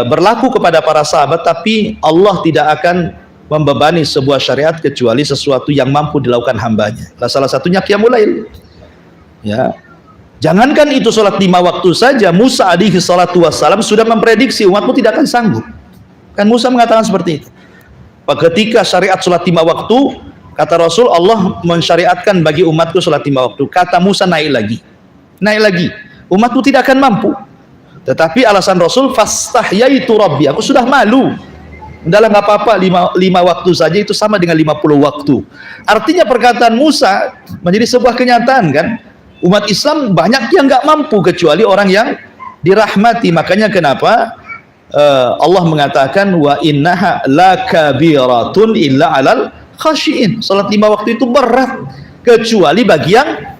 berlaku kepada para sahabat, tapi Allah tidak akan membebani sebuah syariat kecuali sesuatu yang mampu dilakukan hambanya. Salah satunya qiyamul lail. Ya, jangankan itu sholat 5 waktu saja, Musa alaihi salatu wassalam sudah memprediksi umatmu tidak akan sanggup. Kan Musa mengatakan seperti itu. Ketika syariat sholat 5 waktu, kata Rasul, Allah mensyariatkan bagi umatku sholat 5 waktu. Kata Musa, naik lagi. Umatku tidak akan mampu. Tetapi alasan Rasul, fastahyaitu rabbi, aku sudah malu. Udahlah, nggak apa-apa, 5 waktu saja itu sama dengan 50 waktu. Artinya perkataan Musa menjadi sebuah kenyataan kan. Umat Islam banyak yang nggak mampu kecuali orang yang dirahmati. Makanya kenapa Allah mengatakan, wa innaha lakabiratun illa alal khashiin. Salat 5 waktu itu berat kecuali bagi yang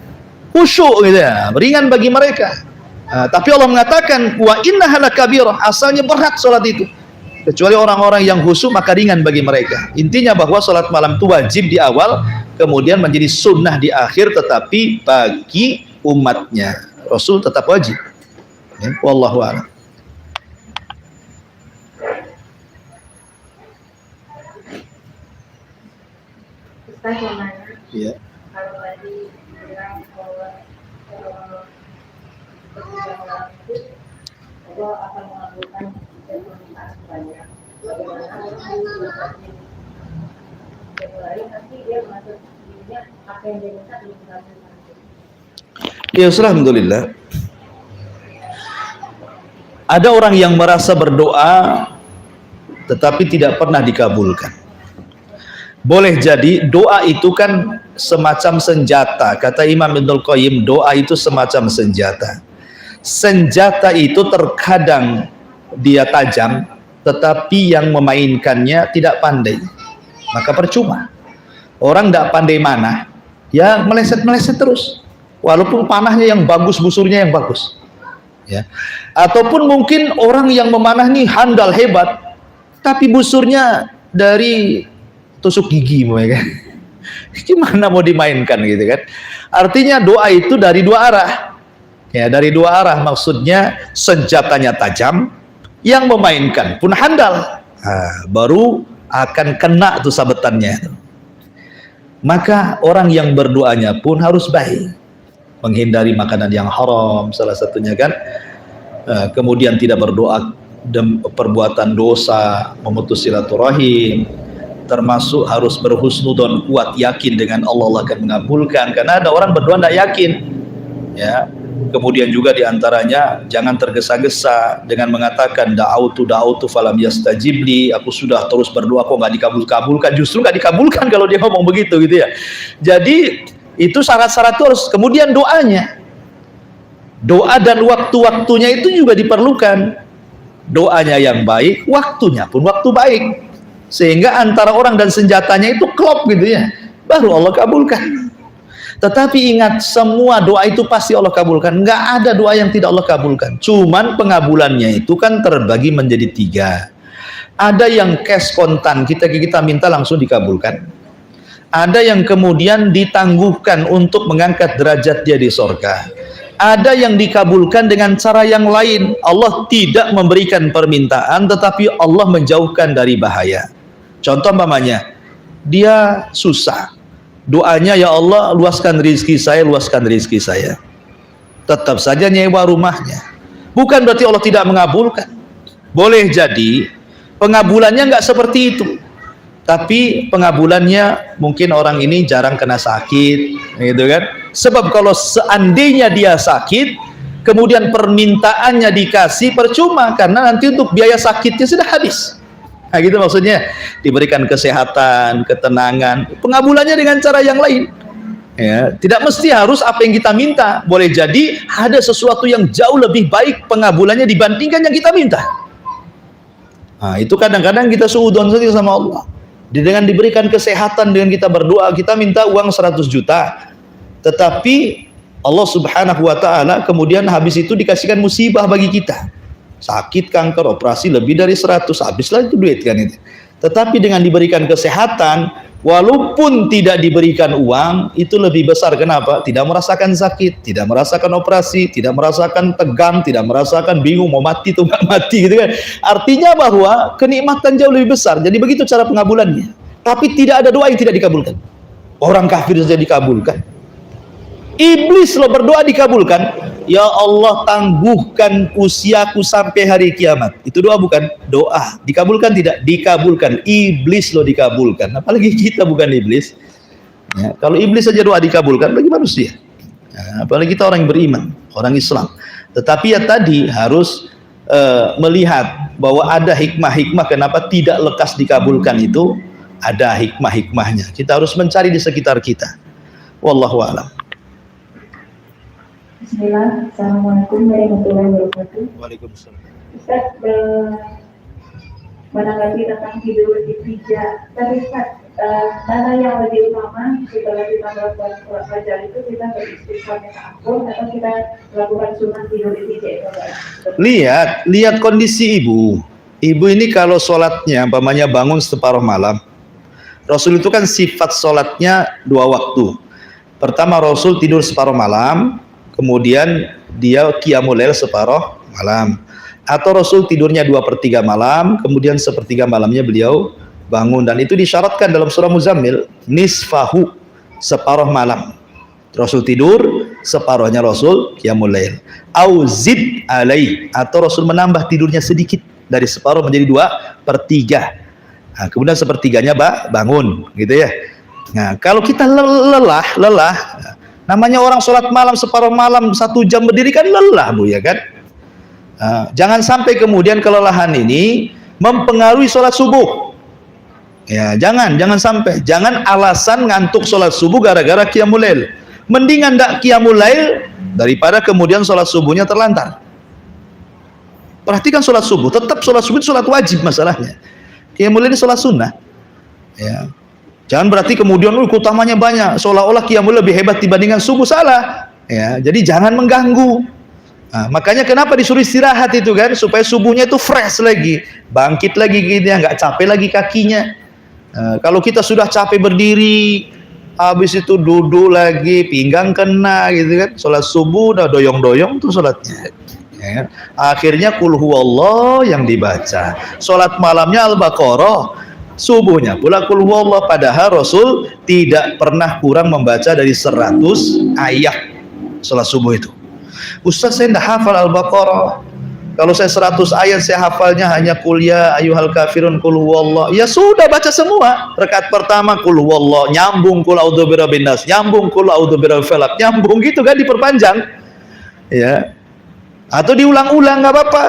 khusyuk gitu ya, ringan bagi mereka. Tapi Allah mengatakan wa innaha lakabirah, asalnya berat salat itu. Kecuali orang-orang yang khusyuk maka ringan bagi mereka. Intinya bahwa salat malam itu wajib di awal, kemudian menjadi sunnah di akhir, tetapi bagi umatnya Rasul tetap wajib. Ya, wallahu a'lam. Ustaz mau nanya. Iya. Kalau tadi bilang bahwa Allah akan mengabulkan permintaan banyak. Bagaimana orang yang nanti dia masuk dirinya apa yang dia minta dikabulkan. Ya, alhamdulillah. Ada orang yang merasa berdoa tetapi tidak pernah dikabulkan. Boleh jadi doa itu kan semacam senjata. Kata Imam Ibnul Qayyim, doa itu semacam senjata. Senjata itu terkadang dia tajam, tetapi yang memainkannya tidak pandai. Maka percuma. Orang tidak pandai mana, ya meleset-meleset terus. walaupun panahnya yang bagus, busurnya yang bagus. Ya. Ataupun mungkin orang yang memanah nih handal hebat, tapi busurnya dari tusuk gigi, ya kan? Gimana mau dimainkan gitu kan? Artinya doa itu dari dua arah. Ya, dari dua arah, maksudnya senjatanya tajam, yang memainkan pun handal. Baru akan kena tuh sabetannya. Maka orang yang berdoanya pun harus baik, menghindari makanan yang haram salah satunya kan, kemudian tidak berdoa perbuatan dosa, memutus silaturahim, termasuk harus berhusnudzon, kuat yakin dengan Allah akan mengabulkan, karena ada orang berdoa tidak yakin ya. Kemudian juga diantaranya jangan tergesa-gesa dengan mengatakan da'autu falam yastajibli, aku sudah terus berdoa kok nggak dikabulkan. Justru nggak dikabulkan kalau dia ngomong begitu gitu ya. Jadi itu syarat-syarat terus. Kemudian doanya, doa dan waktu-waktunya itu juga diperlukan. Doanya yang baik, waktunya pun waktu baik, sehingga antara orang dan senjatanya itu klop gitu ya, baru Allah kabulkan. Tetapi ingat, semua doa itu pasti Allah kabulkan. Nggak ada doa yang tidak Allah kabulkan. Cuman pengabulannya itu kan terbagi menjadi 3. Ada yang cash kontan, kita minta langsung dikabulkan. Ada yang kemudian ditangguhkan untuk mengangkat derajat dia di surga. Ada yang dikabulkan dengan cara yang lain. Allah tidak memberikan permintaan, tetapi Allah menjauhkan dari bahaya. Contoh umpamanya, dia susah, doanya, ya Allah luaskan rizki saya, tetap saja nyewa rumahnya. Bukan berarti Allah tidak mengabulkan. Boleh jadi pengabulannya nggak seperti itu, tapi pengabulannya mungkin orang ini jarang kena sakit gitu kan. Sebab kalau seandainya dia sakit kemudian permintaannya dikasih, percuma, karena nanti untuk biaya sakitnya sudah habis. Nah, gitu maksudnya, diberikan kesehatan, ketenangan, pengabulannya dengan cara yang lain. Ya, tidak mesti harus apa yang kita minta. Boleh jadi ada sesuatu yang jauh lebih baik pengabulannya dibandingkan yang kita minta. Nah, itu kadang-kadang kita suudzon saja sama Allah. Dengan diberikan kesehatan, dengan kita berdoa, kita minta uang 100 juta. Tetapi Allah Subhanahu wa ta'ala kemudian habis itu dikasihkan musibah bagi kita. Sakit, kanker, operasi lebih dari 100, habislah itu duit kan itu. Tetapi dengan diberikan kesehatan, walaupun tidak diberikan uang, itu lebih besar. Kenapa? Tidak merasakan sakit, tidak merasakan operasi, tidak merasakan tegang, tidak merasakan bingung mau mati atau nggak mati gitu kan. Artinya bahwa kenikmatan jauh lebih besar. Jadi begitu cara pengabulannya. Tapi tidak ada doa yang tidak dikabulkan. Orang kafir saja dikabulkan. Iblis lo berdoa dikabulkan. Ya Allah, tangguhkan usiaku sampai hari kiamat. Itu doa bukan? Doa. Dikabulkan tidak? Dikabulkan. Iblis lo dikabulkan. Apalagi kita bukan iblis. Ya, kalau iblis saja doa dikabulkan, bagi manusia. Ya, apalagi kita orang yang beriman, orang Islam. Tetapi ya tadi harus melihat bahwa ada hikmah-hikmah kenapa tidak lekas dikabulkan itu. Ada hikmah-hikmahnya. Kita harus mencari di sekitar kita. Wallahu a'lam. Bismillah, Assalamualaikum warahmatullahi wabarakatuh. Waalaikumsalam. Ustaz, menanggapi tentang tidur di pijak, tapi Ustaz, mana yang lebih utama setelah kita melakukan sholat fajar itu, kita beristighfar minta ampun atau kita melakukan sunat tidur di pijak itu? Lihat kondisi ibu. Ibu ini kalau sholatnya umpamanya bangun separuh malam, Rasul itu kan sifat sholatnya 2 waktu. Pertama, Rasul tidur separuh malam, kemudian dia qiyamul lail separuh malam. Atau Rasul tidurnya 2/3 malam, kemudian 1/3 malamnya beliau bangun. Dan itu disyaratkan dalam surah Muzammil, nisfahu, separuh malam Rasul tidur, separuhnya Rasul qiyamul lail. Au zid alai, atau Rasul menambah tidurnya sedikit, dari separuh menjadi 2/3. Nah, kemudian 1/3-nya bangun gitu ya. Nah, kalau kita lelah, namanya orang sholat malam separuh malam 1 jam berdiri kan lelah Bu ya kan. Jangan sampai kemudian kelelahan ini mempengaruhi sholat subuh. Ya, jangan sampai. Jangan alasan ngantuk sholat subuh gara-gara qiyamul lail. Mendingan ndak qiyamul lail daripada kemudian sholat subuhnya terlantar. Perhatikan sholat subuh, tetap sholat subuh itu sholat wajib masalahnya. Qiyamul lail ini sholat sunnah. Ya. Jangan berarti kemudian utamanya banyak, seolah-olah qiyamul lail lebih hebat dibandingkan subuh. Salah. Ya, jadi jangan mengganggu. Nah, makanya kenapa disuruh istirahat itu kan, supaya subuhnya itu fresh lagi, bangkit lagi gitu ya, nggak capek lagi kakinya. Kalau kita sudah capek berdiri, habis itu duduk lagi, pinggang kena gitu kan, sholat subuh udah doyong-doyong tuh sholatnya. Ya, kan? Akhirnya kul huwallah yang dibaca, sholat malamnya Al-Baqarah, subuhnya pula kul huwallah. Padahal Rasul tidak pernah kurang membaca dari 100 ayat sholat subuh itu. Ustaz, saya tidak hafal Al-Baqarah. Kalau saya 100 ayat saya hafalnya hanya kul ya ayyuhal kafirun kul huwallah. Ya sudah, baca semua. Rakaat pertama kul huwallah, nyambung kul a'udzu birabbin nas, nyambung kul a'udzu birabbil falaq, nyambung gitu kan, diperpanjang. Ya. Atau diulang-ulang nggak apa-apa.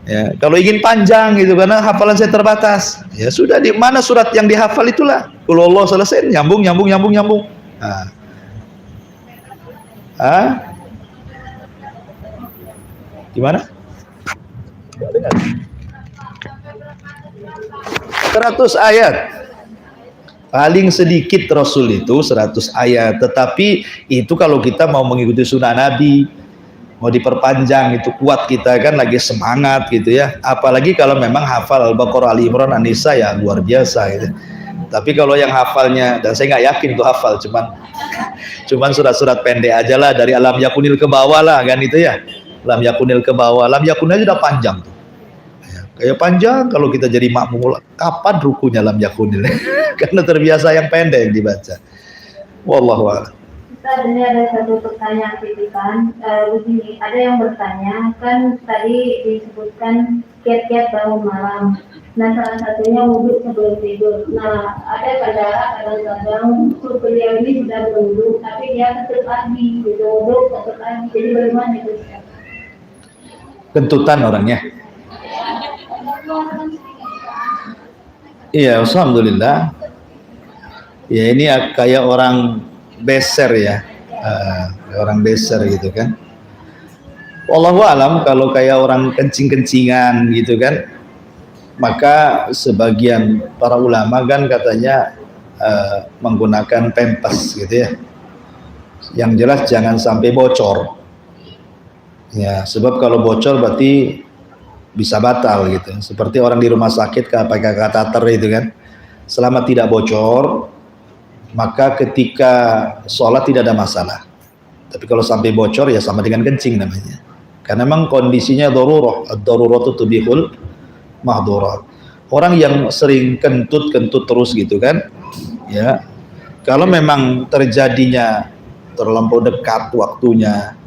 Ya, kalau ingin panjang gitu karena hafalan saya terbatas. Ya sudah, di mana surat yang dihafal itulah. Kul huwallah selesai, nyambung. Nah. Gimana? 100 ayat. Paling sedikit Rasul itu 100 ayat. Tetapi itu kalau kita mau mengikuti sunnah Nabi, mau diperpanjang, itu kuat kita kan, lagi semangat gitu ya. Apalagi kalau memang hafal Al-Baqarah, Ali Imran, An-Nisa, ya luar biasa gitu. Tapi kalau yang hafalnya, dan saya nggak yakin itu hafal, cuman surat-surat pendek aja lah, dari Alam Yakunil ke bawah lah kan itu ya. Alam Yakunil ke bawah, Alam Yakunil aja udah panjang tuh. Ya, kayak panjang kalau kita jadi makmum, kapan rukunya Alam Yakunil? Karena terbiasa yang pendek yang dibaca. Wallahu a'lam. Ustaz, ini ada satu pertanyaan titipan. Begini, ada yang bertanya, kan tadi disebutkan kiat-kiat bangun malam. Nah, salah satunya wudhu sebelum tidur. Nah, ada kadang-kadang beliau ini sudah berwudhu, tapi dia tetap lagi gitu, wudhu tetap lagi. Jadi bagaimana itu? Kentutan orangnya. Iya, alhamdulillah. Ya ini kayak orang beser ya, orang beser gitu kan. Wallahu alam, kalau kayak orang kencing-kencingan gitu kan, maka sebagian para ulama kan katanya menggunakan pempes gitu ya. Yang jelas jangan sampai bocor. Ya, sebab kalau bocor berarti bisa batal gitu. Seperti orang di rumah sakit pakai kateter itu kan. Selama tidak bocor, maka ketika sholat tidak ada masalah. Tapi kalau sampai bocor ya sama dengan kencing namanya. Karena memang kondisinya darurah, ad-daruratu tubihul mahdurat. Orang yang sering kentut terus gitu kan, ya. Kalau memang terjadinya terlampau dekat waktunya,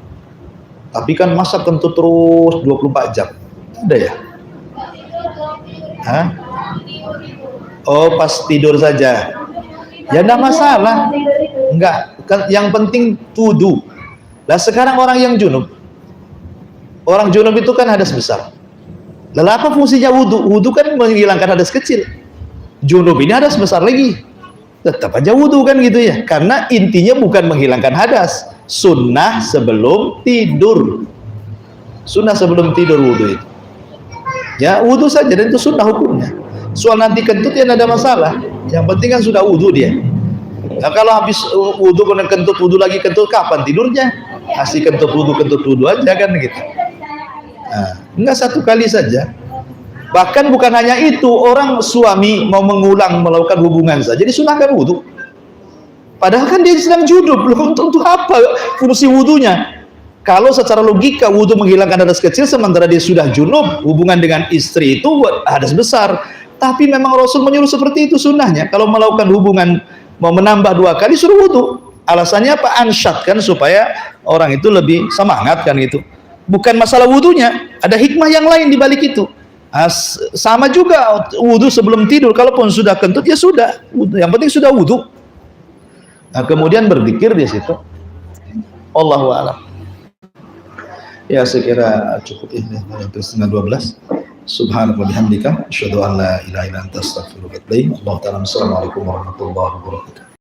tapi kan masa kentut terus 24 jam? Ada ya? Hah? Oh, pas tidur saja. Ya enggak masalah. Enggak, yang penting wudu. Lah sekarang orang yang junub. Orang junub itu kan hadas besar. Lalu apa fungsinya wudu? Wudu kan menghilangkan hadas kecil. Junub ini hadas besar lagi. Tetap aja wudu kan gitu ya. Karena intinya bukan menghilangkan hadas. Sunnah sebelum tidur. Sunnah sebelum tidur wudu itu. Ya wudu saja, dan itu sunnah hukumnya. Soal nanti kentut ya tidak ada masalah. Yang penting kan sudah wudu dia. Nah, kalau habis wudu kemudian kentut, wudu lagi kentut, kapan tidurnya? Kasih kentut wudu aja kan gitu. Nah, enggak satu kali saja. Bahkan bukan hanya itu, orang suami mau mengulang melakukan hubungan saja disunahkan wudu. Padahal kan dia sedang junub, untuk apa fungsi wudunya? Kalau secara logika wudu menghilangkan hadas kecil, sementara dia sudah junub, hubungan dengan istri itu hadas besar. Tapi memang Rasul menyuruh seperti itu sunnahnya. Kalau melakukan hubungan mau menambah 2 kali suruh wudu. Alasannya apa? Ansyat kan, supaya orang itu lebih semangat kan itu. Bukan masalah wudunya, ada hikmah yang lain di balik itu. Sama juga wudu sebelum tidur, kalaupun sudah kentut ya sudah, yang penting sudah wudu. Nah, kemudian berzikir di situ. Allahu a'lam. Ya, saya kira cukup ini sampai setengah 12. Subhanallah bihamdika asyhadu an la ilaha illa anta astaghfiruka wa atubu ilaik. Assalamualaikum warahmatullahi wabarakatuh.